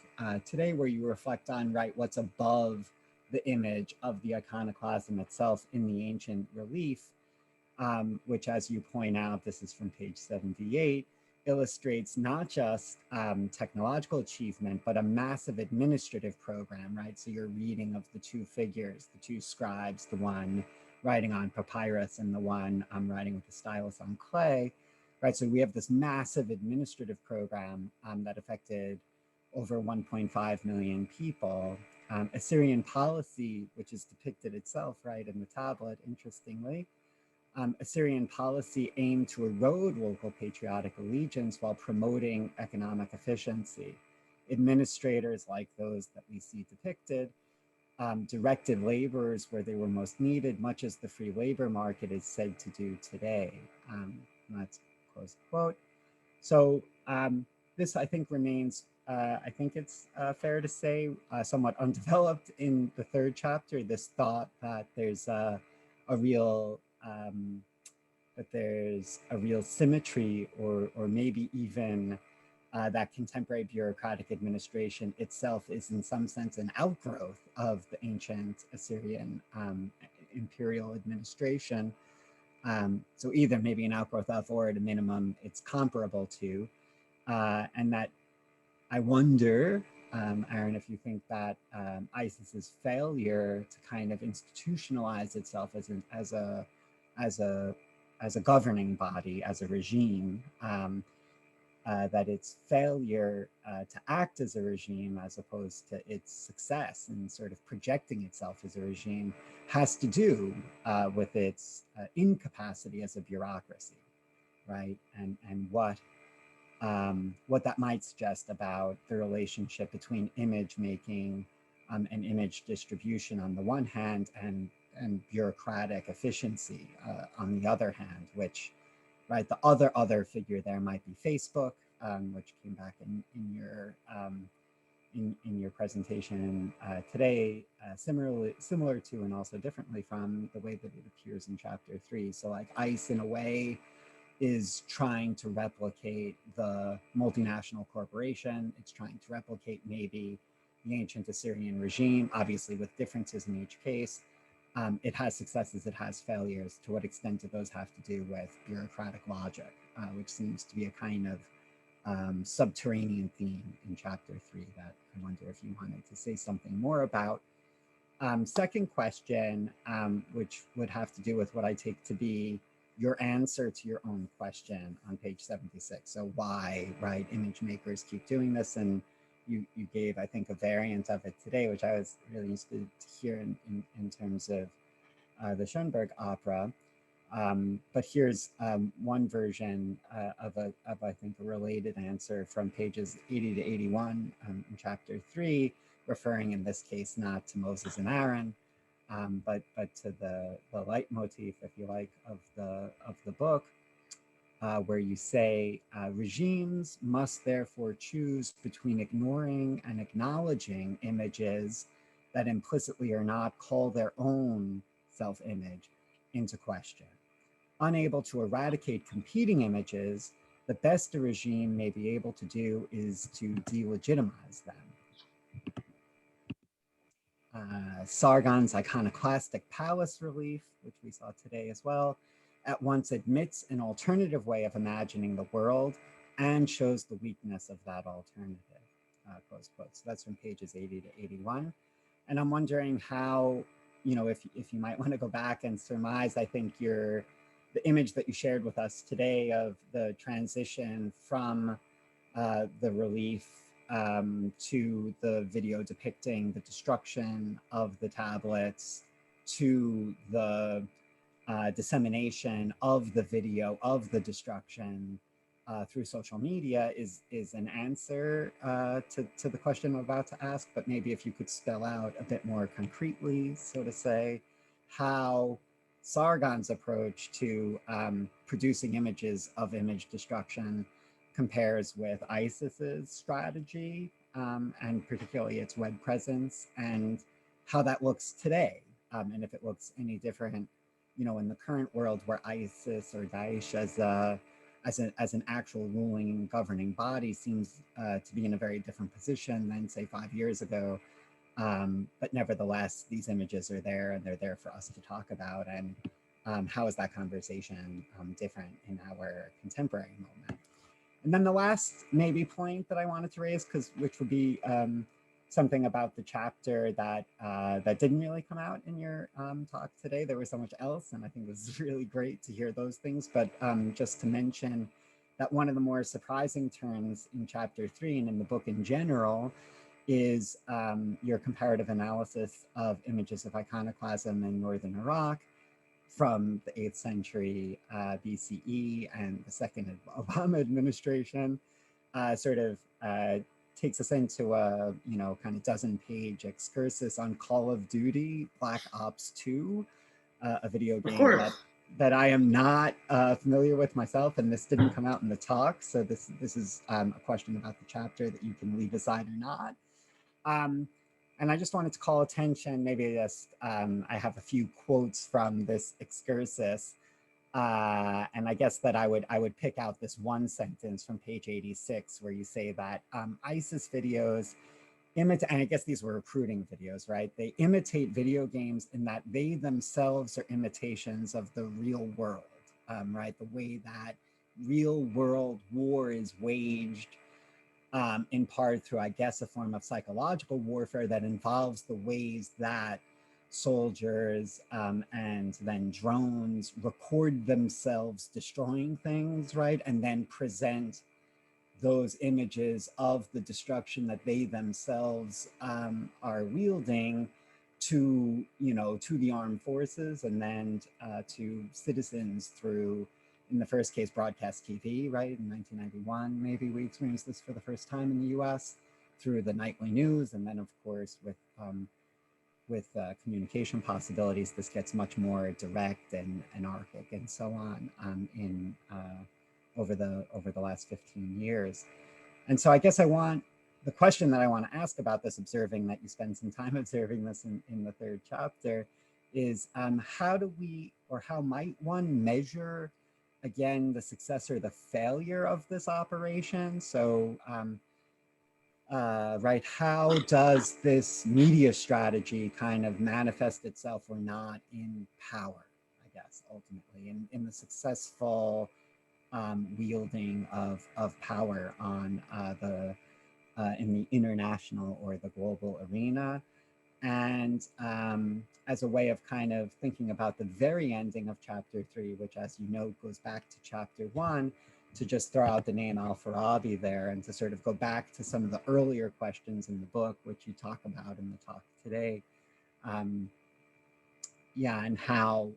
Speaker 1: today, where you reflect on, right, what's above the image of the iconoclasm itself in the ancient relief, which, as you point out, this is from page 78, illustrates not just technological achievement, but a massive administrative program, right? So you're reading of the two figures, the two scribes, the one writing on papyrus and the one writing with the stylus on clay, right? So we have this massive administrative program that affected over 1.5 million people. Assyrian policy, which is depicted itself, right, in the tablet, interestingly, Assyrian policy aimed to erode local patriotic allegiance while promoting economic efficiency. Administrators like those that we see depicted directed laborers where they were most needed, much as the free labor market is said to do today. That's close quote. So this, I think, remains, I think it's fair to say, somewhat undeveloped in the third chapter, this thought that there's a real symmetry, or maybe even that contemporary bureaucratic administration itself is in some sense an outgrowth of the ancient Assyrian imperial administration. So either maybe an outgrowth of, or at a minimum, it's comparable to, and that I wonder, Aaron, if you think that ISIS's failure to kind of institutionalize itself as a governing body, as a regime, that its failure to act as a regime as opposed to its success in sort of projecting itself as a regime has to do with its incapacity as a bureaucracy, right? And what that might suggest about the relationship between image making and image distribution on the one hand, and bureaucratic efficiency on the other hand, which, right, the other figure there might be Facebook, which came back in your presentation today, similar to and also differently from the way that it appears in chapter 3. So like ICE in a way is trying to replicate the multinational corporation. It's trying to replicate maybe the ancient Assyrian regime, obviously with differences in each case. It has successes, it has failures. To what extent do those have to do with bureaucratic logic, which seems to be a kind of subterranean theme in chapter 3 that I wonder if you wanted to say something more about. Second question, which would have to do with what I take to be your answer to your own question on page 76. So why, right, image makers keep doing this? And you gave, I think, a variant of it today, which I was really interested to hear in terms of the Schoenberg opera. But here's one version of I think, a related answer from pages 80 to 81 in chapter 3, referring in this case not to Moses and Aaron, but to the leitmotif, if you like, of the book, where you say regimes must therefore choose between ignoring and acknowledging images that implicitly or not call their own self-image into question. Unable to eradicate competing images, the best a regime may be able to do is to delegitimize them. Sargon's iconoclastic palace relief, which we saw today as well, at once admits an alternative way of imagining the world and shows the weakness of that alternative, close quote. So that's from pages 80 to 81. And I'm wondering how, if you might want to go back and surmise, I think the image that you shared with us today of the transition from the relief to the video depicting the destruction of the tablets, to the dissemination of the video of the destruction, through social media is an answer to the question I'm about to ask, but maybe if you could spell out a bit more concretely, so to say, how Sargon's approach to producing images of image destruction compares with ISIS's strategy, and particularly its web presence, and how that looks today, and if it looks any different, you know, in the current world where ISIS or Daesh as an actual ruling governing body seems to be in a very different position than, say, 5 years ago. But nevertheless, these images are there and they're there for us to talk about. And how is that conversation different in our contemporary moment? And then the last maybe point that I wanted to raise, which would be something about the chapter that that didn't really come out in your talk today. There was so much else, and I think this is really great to hear those things. But just to mention that one of the more surprising turns in chapter 3 and in the book in general is your comparative analysis of images of iconoclasm in northern Iraq from the 8th century BCE and the second Obama administration, sort of takes us into a, you know, kind of dozen-page excursus on Call of Duty Black Ops 2, a video game that I am not familiar with myself, and this didn't come out in the talk, so this is a question about the chapter that you can leave aside or not. And I just wanted to call attention, maybe just, I have a few quotes from this excursus, and I guess that I would pick out this one sentence from page 86 where you say that ISIS videos imitate, and I guess these were recruiting videos, right? They imitate video games in that they themselves are imitations of the real world, right? The way that real world war is waged, in part through, I guess, a form of psychological warfare that involves the ways that soldiers and then drones record themselves destroying things, right? And then present those images of the destruction that they themselves are wielding to, you know, to the armed forces and then to citizens through, in the first case, broadcast TV, right? In 1991, maybe we experienced this for the first time in the US through the nightly news. And then, of course, with communication possibilities, this gets much more direct and anarchic and so on over the last 15 years. And so I guess the question that I want to ask about this, observing that you spend some time observing this in the 3rd chapter, is how do we, or how might one measure, again, the success or the failure of this operation? So, right, how does this media strategy kind of manifest itself or not in power, I guess, ultimately, in the successful wielding of power on in the international or the global arena? And as a way of kind of thinking about the very ending of chapter 3, which, as you know, goes back to chapter 1, to just throw out the name Al-Farabi there and to sort of go back to some of the earlier questions in the book, which you talk about in the talk today. Yeah, and how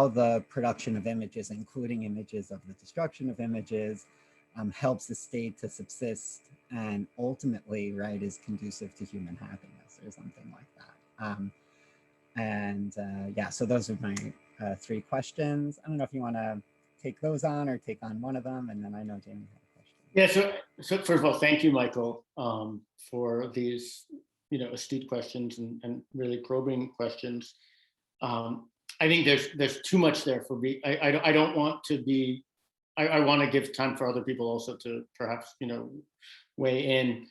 Speaker 1: the production of images, including images of the destruction of images, helps the state to subsist and ultimately, right, is conducive to human happiness or something like that. Yeah, so those are my 3 questions. I don't know if you want to take those on or take on one of them, and then I know Jamie had a question.
Speaker 2: Yeah, so first of all, thank you, Michael, for these, you know, astute questions and really probing questions. I think there's too much there for me. I don't want to be. I want to give time for other people also to perhaps, you know, weigh in.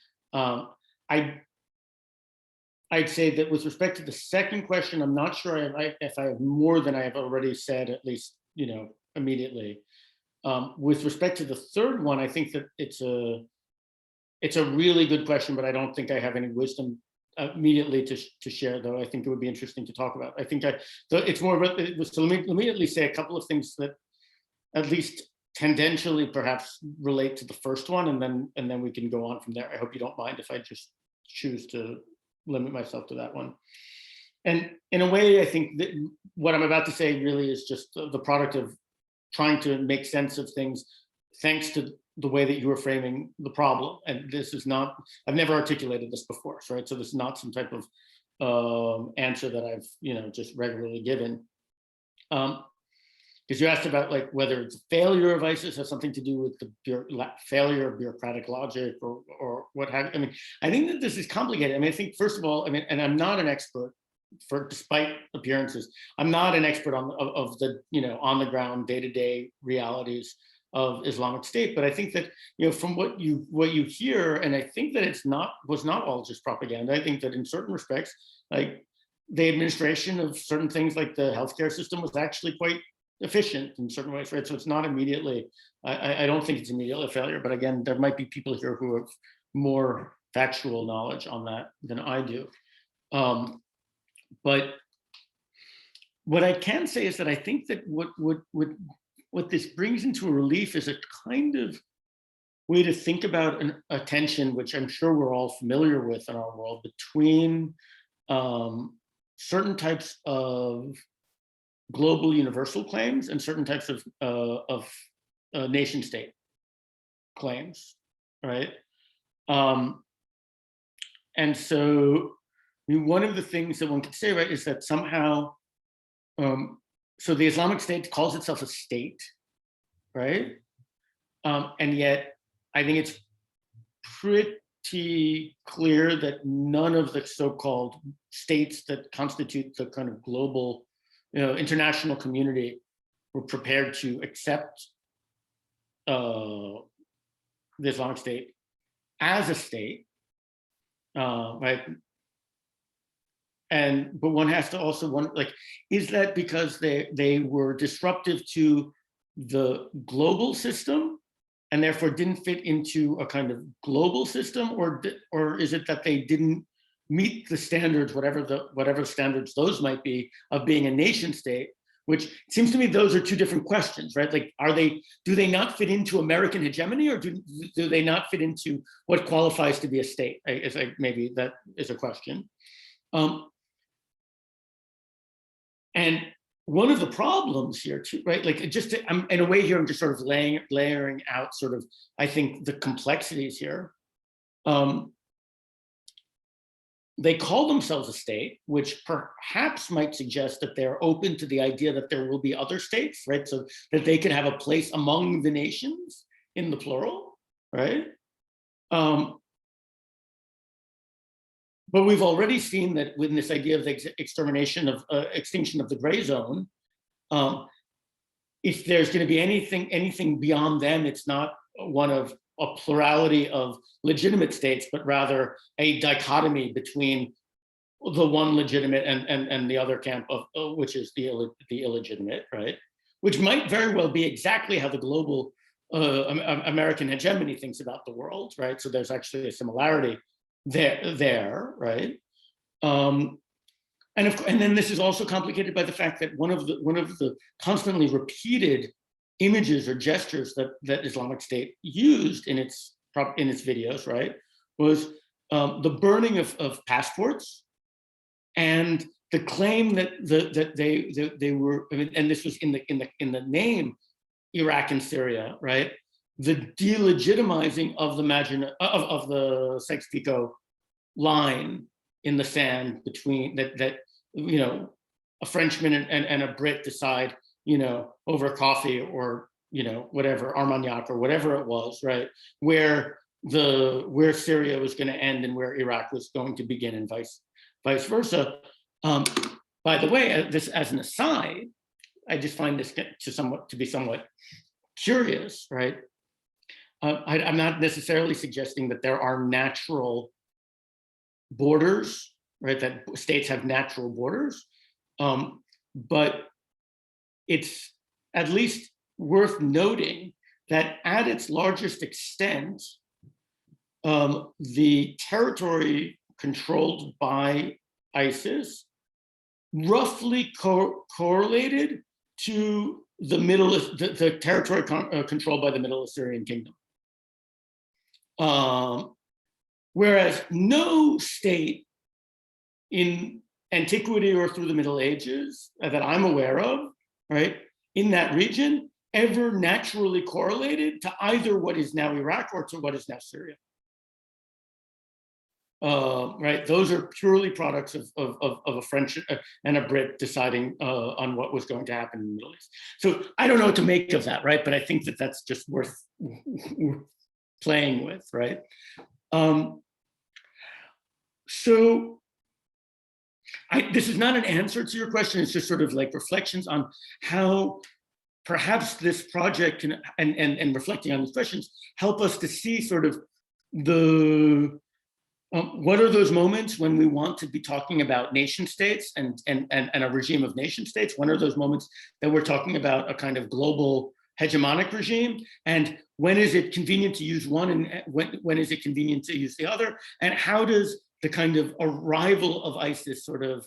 Speaker 2: I'd say that with respect to the second question, I'm not sure if I have more than I have already said, at least, you know, immediately. With respect to the third one, I think that it's a really good question, but I don't think I have any wisdom immediately to share, though I think it would be interesting to talk about. I think it's more about, so let me at least say a couple of things that at least tendentially perhaps relate to the first one, and then we can go on from there. I hope you don't mind if I just choose to limit myself to that one. And in a way, I think that what I'm about to say really is just the product of trying to make sense of things thanks to the way that you were framing the problem. And this is not, I've never articulated this before, right? So this is not some type of answer that I've, just regularly given. Because you asked about like whether it's failure of ISIS has something to do with the failure of bureaucratic logic or what have you. I mean, I think that this is complicated. I mean, I think first of all, and I'm not an expert, despite appearances, I'm not an expert of the on the ground day-to-day realities of Islamic State, but I think that from what you hear, and I think that was not all just propaganda. I think that in certain respects, like the administration of certain things like the healthcare system was actually quite efficient in certain ways, right? So it's not immediately, I don't think it's immediately a failure, but again, there might be people here who have more factual knowledge on that than I do. But what I can say is that I think that what this brings into relief is a kind of way to think about a tension, which I'm sure we're all familiar with in our world, between certain types of global universal claims and certain types of nation state claims, right? And so one of the things that one could say, right, is that somehow, so the Islamic State calls itself a state, right? And yet I think it's pretty clear that none of the so-called states that constitute the kind of global international community were prepared to accept the Islamic State as a state, right? But one has to also wonder, like, is that because they were disruptive to the global system and therefore didn't fit into a kind of global system, or is it that they didn't meet the standards, whatever standards those might be, of being a nation state? Which seems to me those are two different questions, right? Like, do they not fit into American hegemony, or do they not fit into what qualifies to be a state? Maybe that is a question. And one of the problems here too, right? Like, in a way here, I'm just sort of layering out sort of, I think, the complexities here. They call themselves a state, which perhaps might suggest that they're open to the idea that there will be other states, right? So that they could have a place among the nations in the plural, right? But we've already seen that with this idea of the extermination of extinction of the gray zone, if there's going to be anything beyond them, it's not one of a plurality of legitimate states, but rather a dichotomy between the one legitimate and the other camp of which is the illegitimate, right? Which might very well be exactly how the global American hegemony thinks about the world, right? So there's actually a similarity there, right? And then this is also complicated by the fact that one of the constantly repeated images or gestures that Islamic State used in its videos, right, was the burning of passports and the claim that they were, and this was in the name Iraq and Syria, right? The delegitimizing of the Sykes-Picot line in the sand between that a Frenchman and a Brit decide, over coffee or whatever, Armagnac or whatever it was, right? Where Syria was going to end and where Iraq was going to begin, and vice versa. By the way, this as an aside, I just find this to be somewhat curious, right? I'm not necessarily suggesting that there are natural borders, right? That states have natural borders, but it's at least worth noting that at its largest extent, the territory controlled by ISIS roughly correlated to the territory controlled by the Middle Assyrian Kingdom. Whereas no state in antiquity or through the Middle Ages that I'm aware of, right, in that region ever naturally correlated to either what is now Iraq or to what is now Syria. Right, those are purely products of a French and a Brit deciding on what was going to happen in the Middle East. So I don't know what to make of that, right? But I think that that's just worth playing with, right? So this is not an answer to your question. It's just sort of like reflections on how perhaps this project can, and reflecting on these questions, help us to see sort of the what are those moments when we want to be talking about nation states and a regime of nation states? When are those moments that we're talking about a kind of global hegemonic regime? And when is it convenient to use one, and when is it convenient to use the other? And how does the kind of arrival of ISIS sort of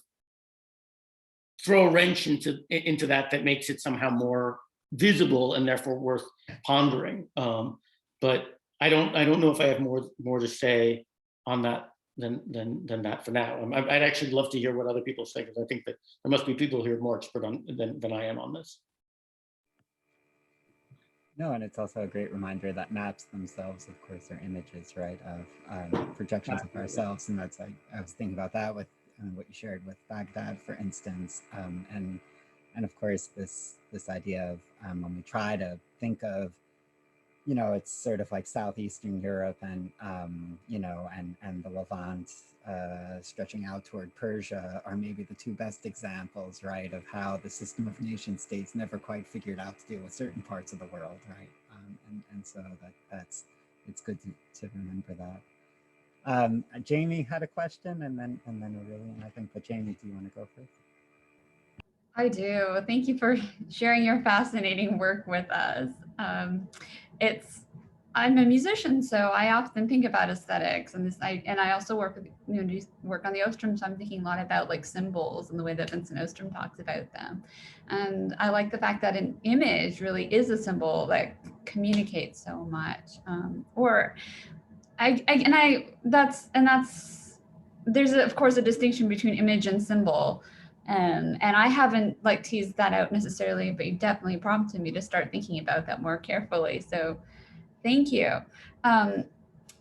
Speaker 2: throw a wrench into that makes it somehow more visible and therefore worth pondering? But I don't know if I have more to say on that than that for now. I'd actually love to hear what other people say, because I think that there must be people who are more expert on than I am on this.
Speaker 1: No, and it's also a great reminder that maps themselves, of course, are images, right, of projections of ourselves. And that's like, I was thinking about that with what you shared with Baghdad, for instance, and of course this idea of when we try to think of, you know, it's sort of like Southeastern Europe and, you know, and the Levant stretching out toward Persia are maybe the two best examples, right, of how the system of nation states never quite figured out to deal with certain parts of the world, right? And so it's good to remember that. Jamie had a question, and then Aurelian, I think, but Jamie, do you want to go first?
Speaker 3: I do. Thank you for sharing your fascinating work with us. I'm a musician, so I often think about aesthetics, and I also work with, you know, do work on the Ostrom, so I'm thinking a lot about like symbols and the way that Vincent Ostrom talks about them. And I like the fact that an image really is a symbol that communicates so much. There's of course a distinction between image and symbol. And I haven't like teased that out necessarily, but you definitely prompted me to start thinking about that more carefully. So thank you. I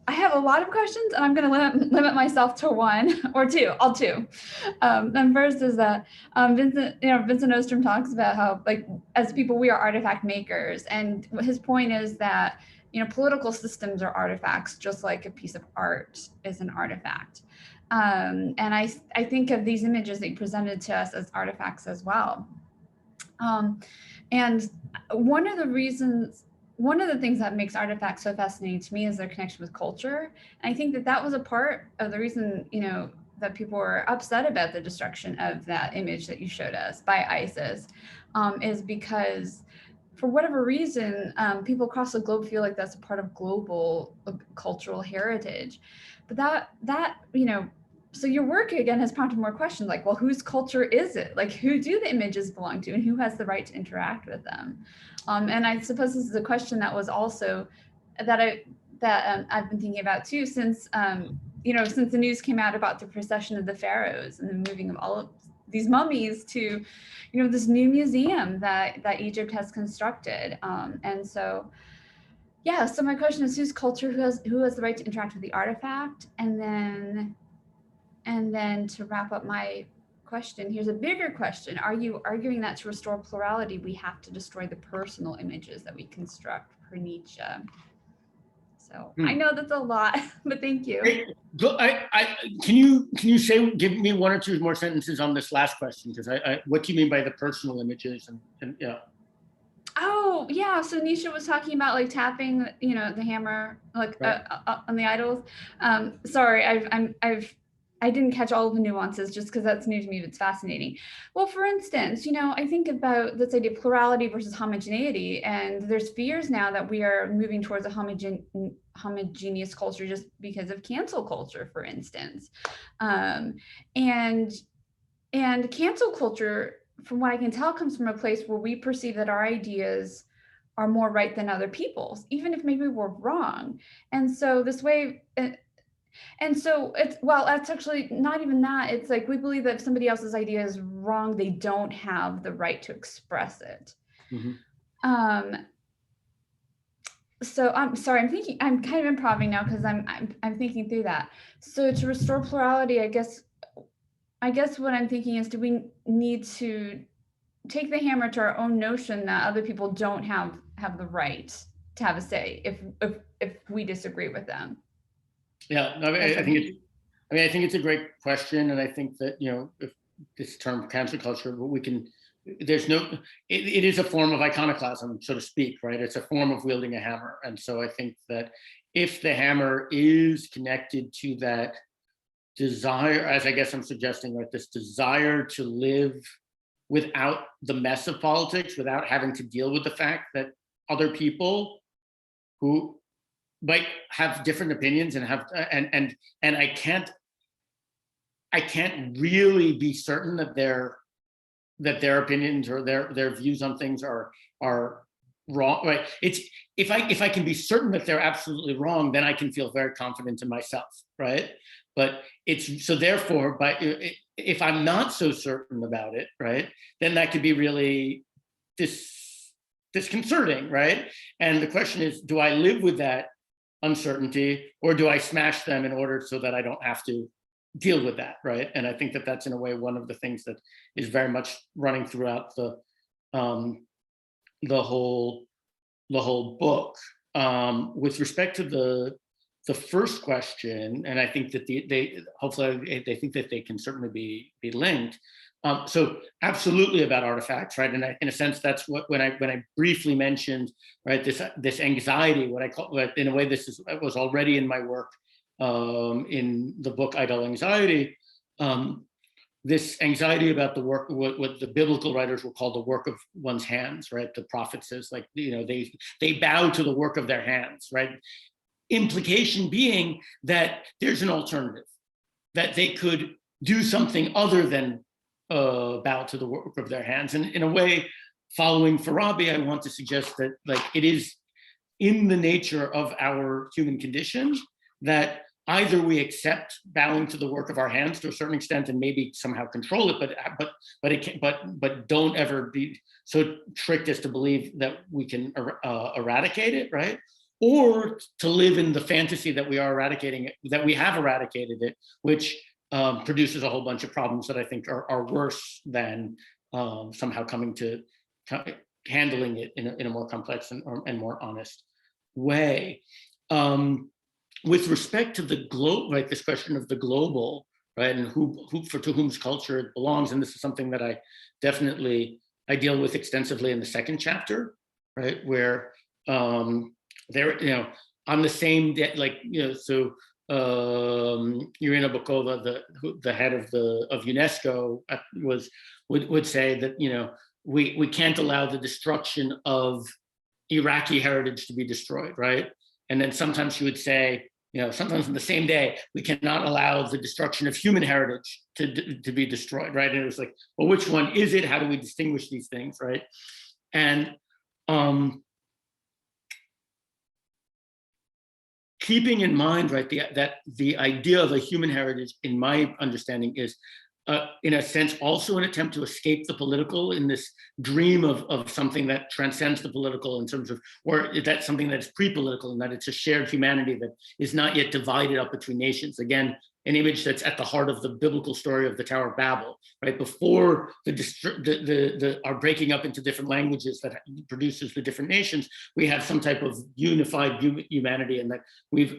Speaker 3: have a lot of questions, and I'm going to limit myself to one or two. I'll two. And first is that Vincent Ostrom talks about how, like, as people, we are artifact makers, and his point is that, you know, political systems are artifacts, just like a piece of art is an artifact. And I think of these images that you presented to us as artifacts as well. And one of the things that makes artifacts so fascinating to me is their connection with culture. And I think that was a part of the reason, you know, that people were upset about the destruction of that image that you showed us by ISIS, is because for whatever reason, people across the globe feel like that's a part of global cultural heritage. But that, you know, so your work again has prompted more questions like, well, whose culture is it? Like, who do the images belong to, and who has the right to interact with them? And I suppose this is a question that was also that I've been thinking about too, since you know, since the news came out about the procession of the pharaohs and the moving of all of these mummies to, you know, this new museum that Egypt has constructed. And so, yeah. So my question is, whose culture, who has the right to interact with the artifact, and then to wrap up my question, here's a bigger question. Are you arguing that to restore plurality, we have to destroy the personal images that we construct per Nietzsche? So I know that's a lot, but thank you.
Speaker 2: Can you say, give me one or two more sentences on this last question? Because what do you mean by the personal images? And yeah.
Speaker 3: Oh yeah, so Nietzsche was talking about like tapping, you know, the hammer like right. On the idols. Sorry, I didn't catch all of the nuances just because that's new to me, but it's fascinating. Well, for instance, you know, I think about this idea of plurality versus homogeneity, and there's fears now that we are moving towards a homogeneous culture just because of cancel culture, for instance. And cancel culture, from what I can tell, comes from a place where we perceive that our ideas are more right than other people's, even if maybe we're wrong. And so this way, and so it's, well, that's actually not even that. It's like we believe that if somebody else's idea is wrong, they don't have the right to express it. Mm-hmm. So I'm sorry, I'm kind of improving now because I'm thinking through that. So to restore plurality, I guess what I'm thinking is, do we need to take the hammer to our own notion that other people don't have the right to have a say if we disagree with them?
Speaker 2: Yeah, no, I think it's a great question, and I think that, you know, if this term cancel culture, but we can, there's no, it is a form of iconoclasm, so to speak, right? It's a form of wielding a hammer. And so I think that if the hammer is connected to that desire, as I guess I'm suggesting, right, this desire to live without the mess of politics, without having to deal with the fact that other people who might have different opinions and have, and I can't really be certain that their opinions or their views on things are wrong, right? It's if I can be certain that they're absolutely wrong, then I can feel very confident in myself, right? But it's so therefore, if I'm not so certain about it, right, then that could be really disconcerting, right? And the question is, do I live with that uncertainty, or do I smash them in order so that I don't have to deal with that, right? And I think that that's in a way one of the things that is very much running throughout the whole book. With respect to the first question, and I think that they hopefully they think that they can certainly be linked. So absolutely about artifacts, right? And in a sense, that's what when I briefly mentioned, right, this anxiety, what I call, in a way, was already in my work in the book Idle Anxiety. This anxiety about the work, what the biblical writers will call the work of one's hands, right? The prophet says, like, you know, they bow to the work of their hands, right? Implication being that there's an alternative, that they could do something other than bow to the work of their hands. And in a way, following Farabi, I want to suggest that, like, it is in the nature of our human condition that either we accept bowing to the work of our hands to a certain extent and maybe somehow control it, but don't ever be so tricked as to believe that we can eradicate it, right? Or to live in the fantasy that we are eradicating it, that we have eradicated it, which produces a whole bunch of problems that I think are worse than somehow coming to handling it in a more complex and more honest way. With respect to the globe, right, this question of the global, right, and to whom's culture it belongs, and this is something that I deal with extensively in the second chapter, right, where there, you know, on the same day, like, you know, so Irina Bokova, the head of UNESCO, would say that, you know, we can't allow the destruction of Iraqi heritage to be destroyed, right? And then sometimes she would say, you know, sometimes on the same day, we cannot allow the destruction of human heritage to be destroyed, right? And it was like, well, which one is it? How do we distinguish these things, right? And keeping in mind, right, that the idea of a human heritage, in my understanding, is in a sense also an attempt to escape the political in this dream of something that transcends the political in terms of, or that's something that's pre-political, and that it's a shared humanity that is not yet divided up between nations. Again, an image that's at the heart of the biblical story of the Tower of Babel, right? Before our breaking up into different languages that produces the different nations, we have some type of unified humanity, and that we've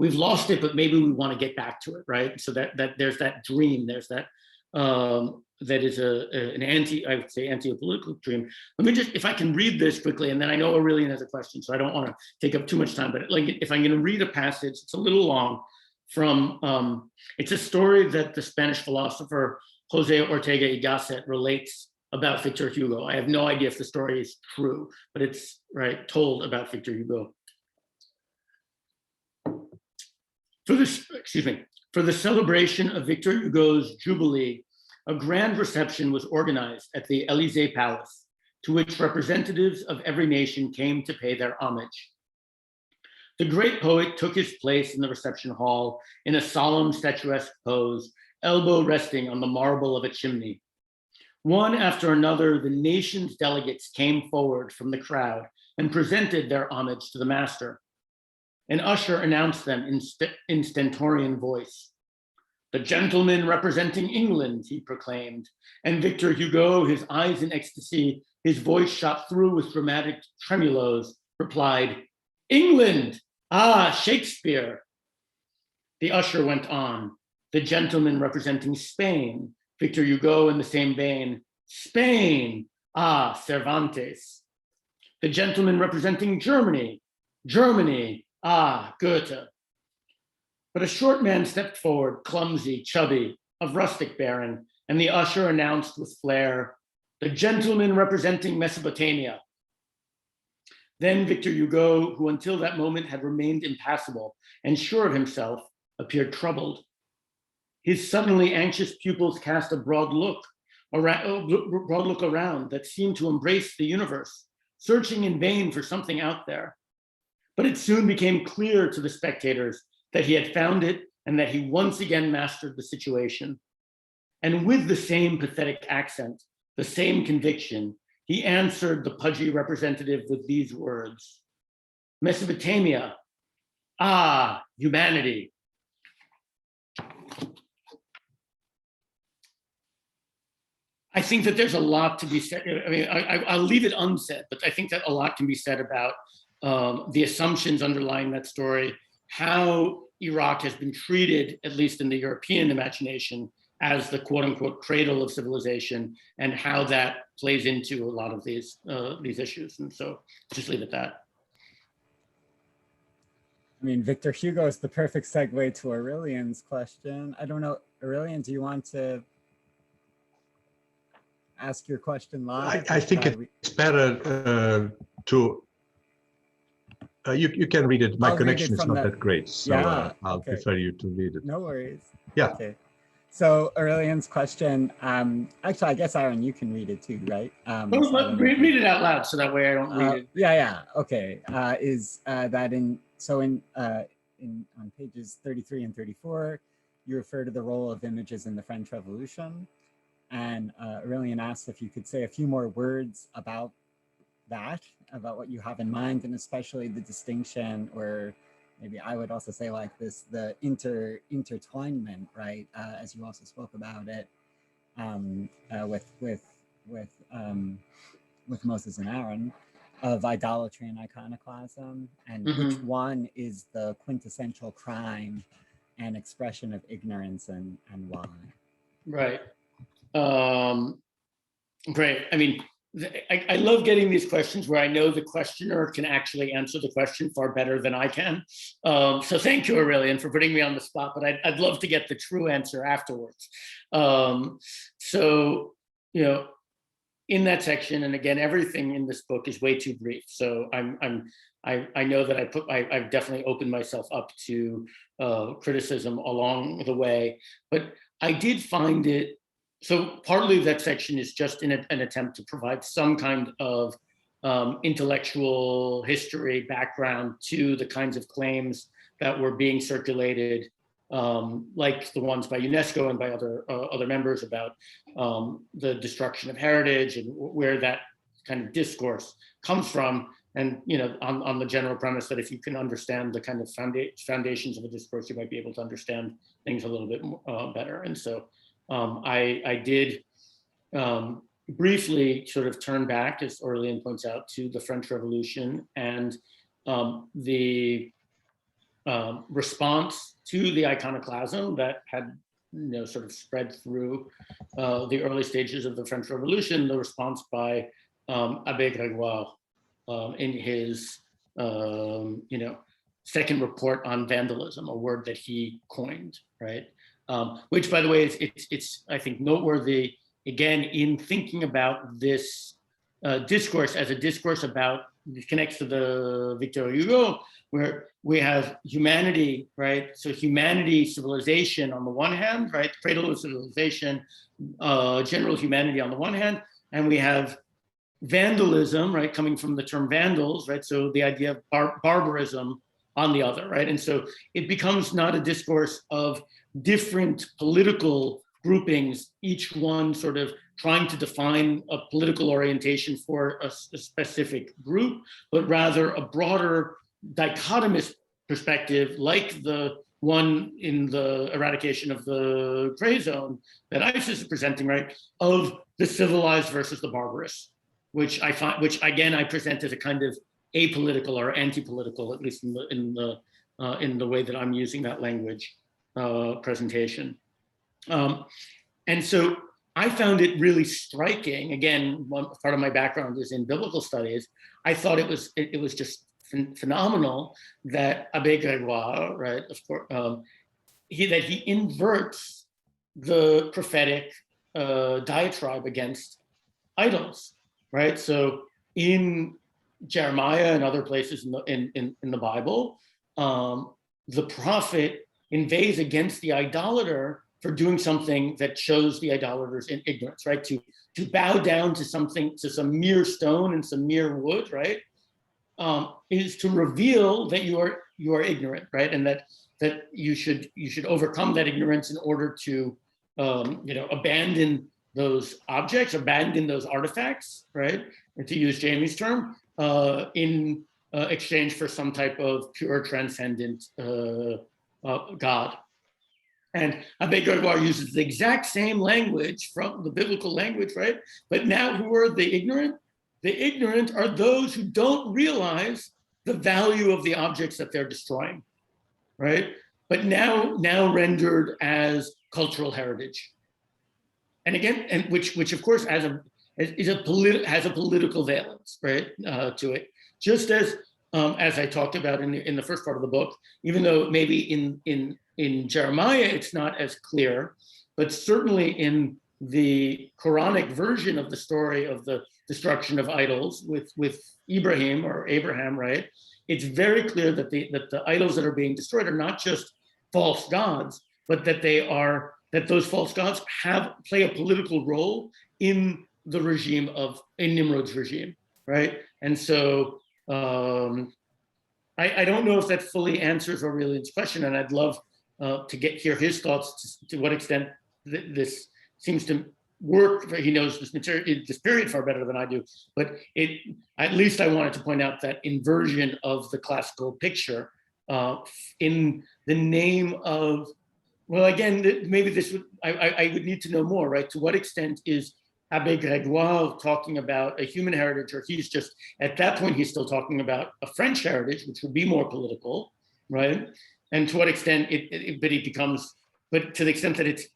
Speaker 2: lost it, but maybe we want to get back to it, right? So that there's that dream, there's that that is an anti-political dream. Let me just, if I can read this quickly, and then I know Aurelian has a question, so I don't want to take up too much time, but like, if I'm going to read a passage, it's a little long, from, it's a story that the Spanish philosopher Jose Ortega y Gasset relates about Victor Hugo. I have no idea if the story is true, but it's, right, told about Victor Hugo. For the celebration of Victor Hugo's Jubilee, a grand reception was organized at the Élysée Palace, to which representatives of every nation came to pay their homage. The great poet took his place in the reception hall in a solemn statuesque pose, elbow resting on the marble of a chimney. One after another, the nation's delegates came forward from the crowd and presented their homage to the master. An usher announced them in stentorian voice. The gentleman representing England, he proclaimed, and Victor Hugo, his eyes in ecstasy, his voice shot through with dramatic tremulos, replied, England, ah, Shakespeare. The usher went on. The gentleman representing Spain, Victor Hugo in the same vein, Spain, ah, Cervantes. The gentleman representing Germany, Germany, ah, Goethe. But a short man stepped forward, clumsy, chubby, of rustic bearing, and the usher announced with flair, the gentleman representing Mesopotamia. Then Victor Hugo, who until that moment had remained impassible and sure of himself, appeared troubled. His suddenly anxious pupils cast a broad look around that seemed to embrace the universe, searching in vain for something out there. But it soon became clear to the spectators that he had found it and that he once again mastered the situation. And with the same pathetic accent, the same conviction, he answered the pudgy representative with these words, Mesopotamia, ah, humanity. I think that there's a lot to be said. I mean, I'll leave it unsaid, but I think that a lot can be said about the assumptions underlying that story, how Iraq has been treated, at least in the European imagination, as the quote unquote cradle of civilization, and how that plays into a lot of these issues. And so just leave it at that.
Speaker 1: I mean, Victor Hugo is the perfect segue to Aurelian's question. I don't know, Aurelian, do you want to ask your question live?
Speaker 4: I think it's better to, you can read it. My connection is not that great, so
Speaker 1: yeah,
Speaker 4: I'll prefer you to read it.
Speaker 1: No worries.
Speaker 4: Yeah.
Speaker 1: Okay. So Aurelian's question, actually, I guess, Aaron, you can read it too, right?
Speaker 2: Read it out loud so that way I don't read it.
Speaker 1: Yeah, okay. Is that on pages 33 and 34, you refer to the role of images in the French Revolution. And Aurelian asked if you could say a few more words about that, about what you have in mind, and especially the distinction, or maybe I would also say like this, the intertwinement, right? As you also spoke about it with Moses and Aaron, of idolatry and iconoclasm, and which one is the quintessential crime and expression of ignorance, and why?
Speaker 2: Right. Great. I mean, I love getting these questions where I know the questioner can actually answer the question far better than I can. So thank you, Aurelian, for putting me on the spot, but I'd love to get the true answer afterwards. So, you know, in that section, and again, everything in this book is way too brief. So I know that I've definitely opened myself up to criticism along the way, but I did find it. So partly that section is just an attempt to provide some kind of intellectual history background to the kinds of claims that were being circulated, like the ones by UNESCO and by other members about the destruction of heritage and where that kind of discourse comes from. And on the general premise that if you can understand the kind of foundations of a discourse, you might be able to understand things a little bit better. And so I did briefly sort of turn back, as Aurelian points out, to the French Revolution and the response to the iconoclasm that had sort of spread through the early stages of the French Revolution, the response by Abbé Grégoire in his second report on vandalism, a word that he coined, right? Which, by the way, it's I think noteworthy, again, in thinking about this discourse as a discourse about, it connects to the Victor Hugo, where we have humanity, right? So humanity, civilization on the one hand, right? Cradle of civilization, general humanity on the one hand, and we have vandalism, right? Coming from the term vandals, right? So the idea of barbarism on the other, right? And so it becomes not a discourse of different political groupings, each one sort of trying to define a political orientation for a specific group, but rather a broader dichotomous perspective, like the one in the Eradication of the Gray Zone that ISIS is presenting, right, of the civilized versus the barbarous, which I find, which again I present as a kind of apolitical or anti-political, at least in the way that I'm using that language presentation. And so I found it really striking. Again, one part of my background is in biblical studies. I thought it was just phenomenal that Abbé Grégoire, right, of course, that he inverts the prophetic diatribe against idols, right? So in Jeremiah and other places in the Bible, the prophet inveighs against the idolater for doing something that shows the idolater's in ignorance, right? To bow down to something, to some mere stone and some mere wood, right? Is to reveal that you are ignorant, right? And that you should overcome that ignorance in order to abandon those objects, abandon those artifacts, right? And to use Jamie's term, in exchange for some type of pure transcendent God. And Abbé Grégoire uses the exact same language from the biblical language, right? But now who are the ignorant? The ignorant are those who don't realize the value of the objects that they're destroying, right? But now rendered as cultural heritage. And again, and which of course has a political valence, right, to it. Just as I talked about in the first part of the book, even though maybe in Jeremiah it's not as clear, but certainly in the Quranic version of the story of the destruction of idols with Abraham, right? It's very clear that the idols that are being destroyed are not just false gods, but that those false gods play a political role in the regime in Nimrod's regime, right? And so I don't know if that fully answers Aurelian's question, and I'd love to hear his thoughts to what extent this seems to work. He knows this period far better than I do, but at least I wanted to point out that inversion of the classical picture in the name of, well, again, maybe I would need to know more, right? To what extent is Abbé Grégoire talking about a human heritage, or he's just, at that point, he's still talking about a French heritage, which would be more political, right? And to what extent but to the extent that it's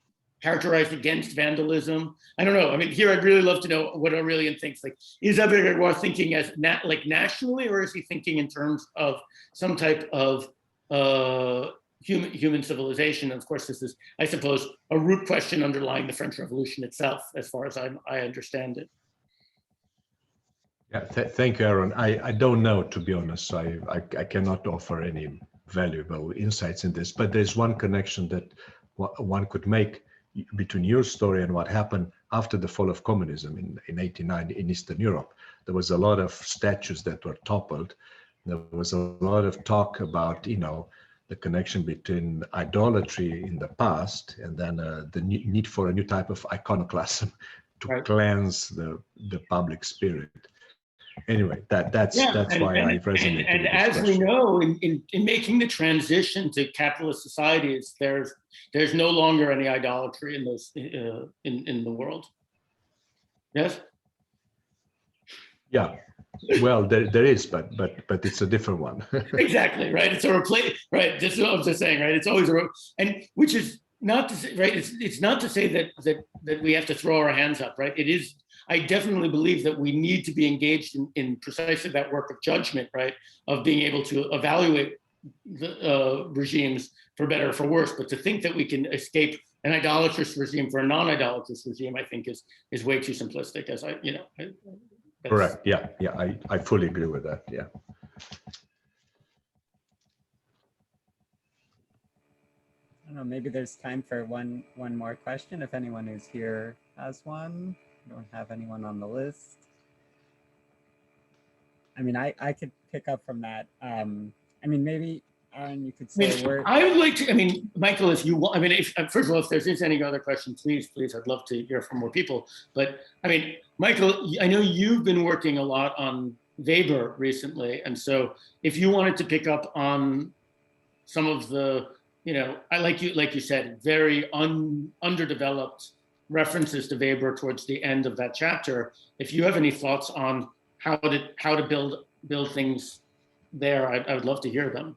Speaker 2: characterized against vandalism, I don't know. I mean, here I'd really love to know what Aurelian thinks. Like, is Abbé Grégoire thinking as nationally, or is he thinking in terms of some type of human civilization? And of course, this is, I suppose, a root question underlying the French Revolution itself, as far as I understand it.
Speaker 4: Yeah, thank you, Aaron. I don't know, to be honest. So I cannot offer any valuable insights in this, but there's one connection that one could make between your story and what happened after the fall of communism in 89 in Eastern Europe. There was a lot of statues that were toppled. There was a lot of talk about, the connection between idolatry in the past and then the need for a new type of iconoclasm to cleanse the public spirit. Anyway, that's why I resonate.
Speaker 2: And as we know, in making the transition to capitalist societies, there's no longer any idolatry in those in the world. Yes. Yeah.
Speaker 4: Well, there is, but it's a different one.
Speaker 2: Exactly, right. It's a replace. Right. This is what I was just saying. Right. It's always and which is not to say, right. It's not to say that we have to throw our hands up. Right. It is. I definitely believe that we need to be engaged in precisely that work of judgment, right? Of being able to evaluate the regimes for better or for worse. But to think that we can escape an idolatrous regime for a non-idolatrous regime, I think is way too simplistic. As
Speaker 4: correct. Yeah. I fully agree with that. Yeah.
Speaker 1: I don't know. Maybe there's time for one more question. If anyone who's here has one. I don't have anyone on the list. I mean, I could pick up from that. I mean, maybe and you could
Speaker 2: I
Speaker 1: say
Speaker 2: mean, I would like to, I mean, Michael, if you want, I mean, if, first of all, if there's any other questions, please, I'd love to hear from more people. But I mean, Michael, I know you've been working a lot on Weber recently. And so if you wanted to pick up on some of the, you know, I like you said, very underdeveloped references to Weber towards the end of that chapter. If you have any thoughts on how to build things there, I would love to hear them.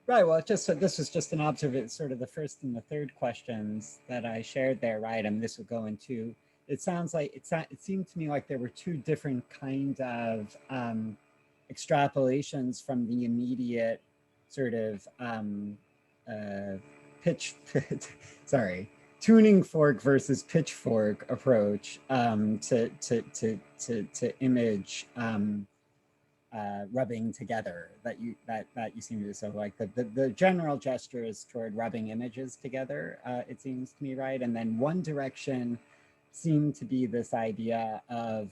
Speaker 1: Right. Well, this was just an observation, sort of the first and the third questions that I shared there, right? And this would go into. It sounds like it seemed to me like there were two different kind of extrapolations from the immediate sort of tuning fork versus pitchfork approach to image rubbing together that you seem to do. So like the general gesture is toward rubbing images together, it seems to me, right? And then one direction seemed to be this idea of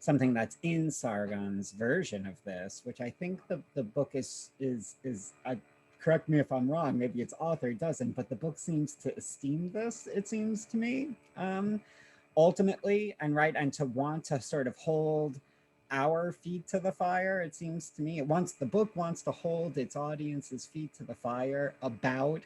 Speaker 1: something that's in Sargon's version of this, which I think the book is correct me if I'm wrong, maybe its author doesn't, but the book seems to esteem this, it seems to me, ultimately, and to want to sort of hold our feet to the fire. It seems to me the book wants to hold its audience's feet to the fire about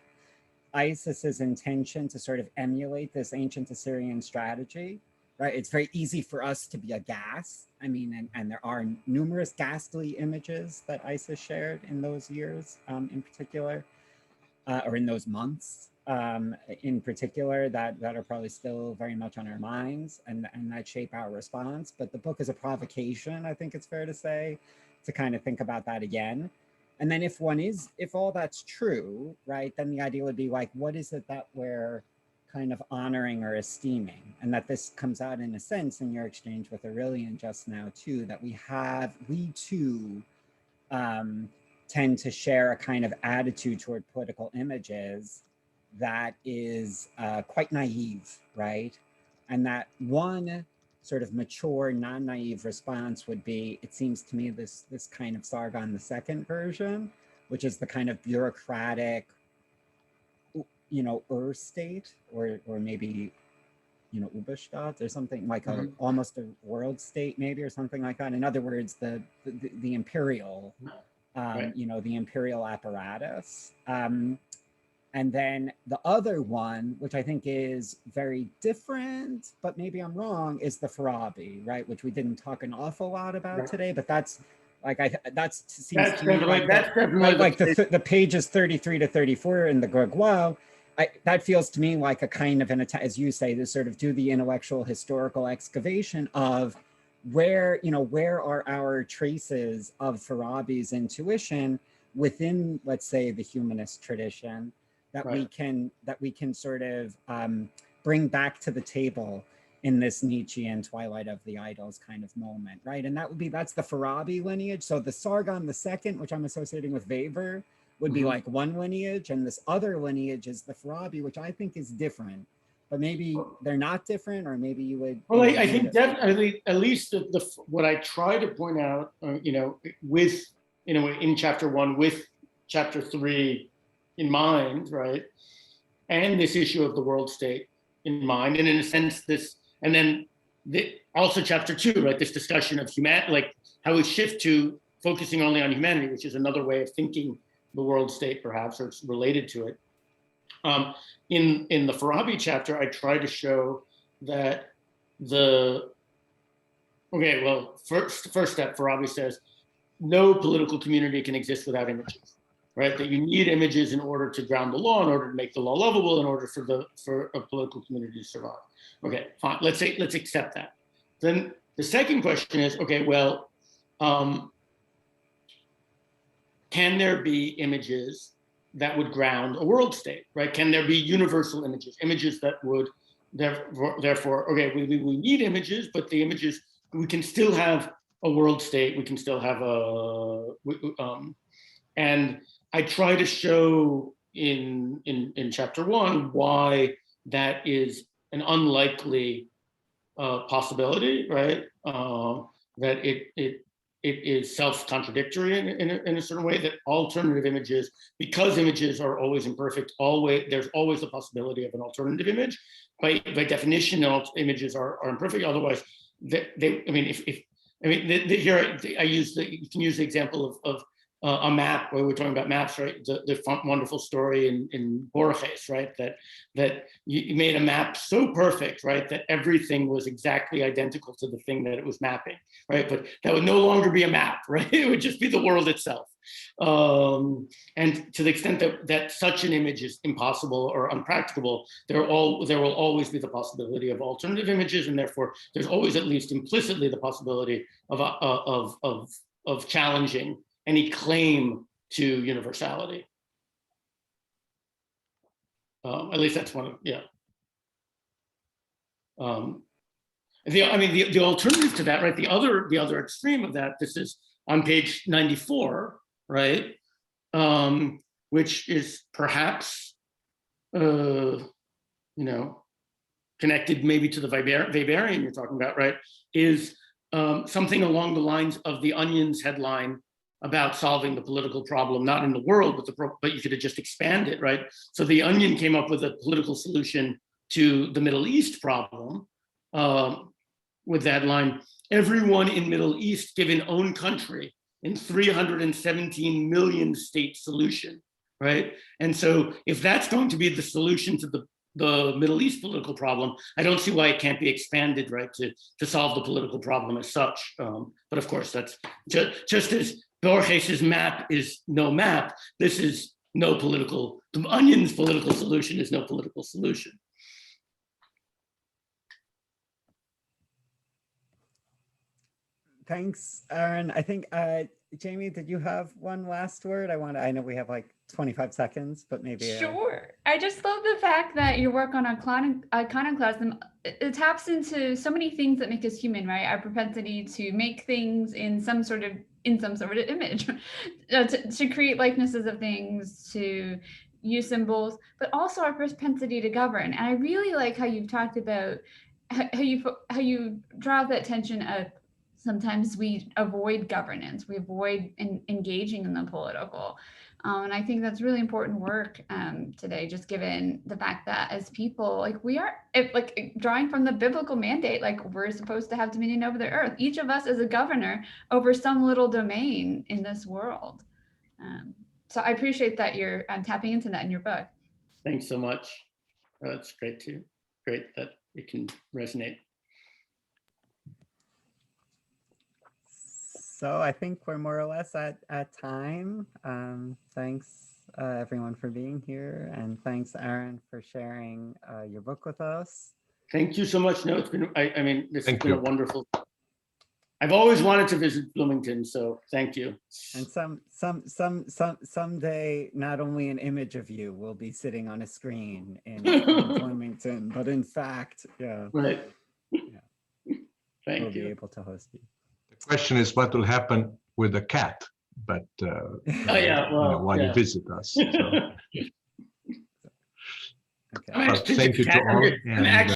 Speaker 1: ISIS's intention to sort of emulate this ancient Assyrian strategy, right? It's very easy for us to be aghast. I mean, and there are numerous ghastly images that ISIS shared in those years, in particular, or in those months, in particular, that are probably still very much on our minds and that shape our response. But the book is a provocation, I think it's fair to say, to kind of think about that again. And then if all that's true, right, then the idea would be like, what is it that we're kind of honoring or esteeming? And that this comes out in a sense in your exchange with Aurelian just now too, that we too tend to share a kind of attitude toward political images that is quite naive, right? And that one sort of mature, non-naive response would be, it seems to me, this kind of Sargon II version, which is the kind of bureaucratic, state, or maybe, Uberstaat or something like almost a world state maybe, or something like that. In other words, the imperial,
Speaker 2: right.
Speaker 1: The imperial apparatus. And then the other one, which I think is very different, but maybe I'm wrong, is the Farabi, right? Which we didn't talk an awful lot about today, but that's like, seems to me like the pages 33 to 34 in the Grégoire, that feels to me like a kind of as you say, to sort of do the intellectual historical excavation of where are our traces of Farabi's intuition within, let's say, the humanist tradition, that we can sort of bring back to the table in this Nietzschean Twilight of the Idols kind of moment, right? And that's the Farabi lineage. So the Sargon II, which I'm associating with Weber, would be like one lineage, and this other lineage is the Farabi, which I think is different. But maybe they're not different, or maybe you would.
Speaker 2: Well, I think definitely, at least what I try to point out, with in chapter 1, with chapter 3 in mind, right, and this issue of the world state in mind, and in a sense and then also chapter 2, right, this discussion of humanity, like how we shift to focusing only on humanity, which is another way of thinking the world state, perhaps, or it's related to it. In the Farabi chapter, I try to show that first step, Farabi says, no political community can exist without images, right? That you need images in order to ground the law, in order to make the law lovable, in order for a political community to survive. Okay, fine. Let's accept that. Then the second question is, okay, well, can there be images that would ground a world state, right? Can there be universal images that would, therefore, okay, we need images, but the images, we can still have a world state, we can still have and I try to show in chapter 1 why that is an unlikely possibility, right? That it is self-contradictory in a certain way, that alternative images, because images are always imperfect, there's always the possibility of an alternative image. By definition, images are imperfect. Otherwise, here you can use the example of a map, where we're talking about maps, right? The wonderful story in Borges, right? That you made a map so perfect, right? That everything was exactly identical to the thing that it was mapping, right? But that would no longer be a map, right? It would just be the world itself. And to the extent that such an image is impossible or unpracticable, there will always be the possibility of alternative images, and therefore there's always at least implicitly the possibility of challenging any claim to universality. At least that's one of, yeah. The alternative to that, right? The other extreme of that, this is on page 94, right? Which is perhaps, connected maybe to the Weberian you're talking about, right? Is something along the lines of the Onion's headline about solving the political problem, not in the world, but you could have just expand it, right? So the Onion came up with a political solution to the Middle East problem with that line: everyone in Middle East given own country in 317 million state solution, right? And so if that's going to be the solution to the Middle East political problem, I don't see why it can't be expanded, right, to solve the political problem as such. But of course, that's just as Borges's map is no map, this is no political, the Onion's political solution is no political solution.
Speaker 1: Thanks, Aaron. I think, Jamie, did you have one last word? I know we have like 25 seconds, but maybe.
Speaker 3: Sure. I just love the fact that your work on iconoclasm, it taps into so many things that make us human, right? Our propensity to make things in some sort of image, to create likenesses of things, to use symbols, but also our propensity to govern. And I really like how you've talked about how you draw that tension of sometimes we avoid governance, we avoid engaging in the political. And I think that's really important work today, just given the fact that as people, like we are, drawing from the biblical mandate, like we're supposed to have dominion over the earth. Each of us is a governor over some little domain in this world. So I appreciate that you're tapping into that in your book.
Speaker 2: Thanks so much. That's great too. Great that it can resonate.
Speaker 1: So I think we're more or less at time. Thanks everyone for being here, and thanks Aaron for sharing your book with us.
Speaker 2: Thank you so much. No, it's been, this has been a wonderful. I've always wanted to visit Bloomington, so thank you.
Speaker 1: And someday, not only an image of you will be sitting on a screen in Bloomington, but in fact, yeah,
Speaker 2: right.
Speaker 1: Yeah,
Speaker 2: Thank
Speaker 1: we'll
Speaker 2: you.
Speaker 1: be able to host you.
Speaker 4: The question is what will happen with the cat, but while you visit us. So.
Speaker 1: Okay.
Speaker 4: Thank you to all.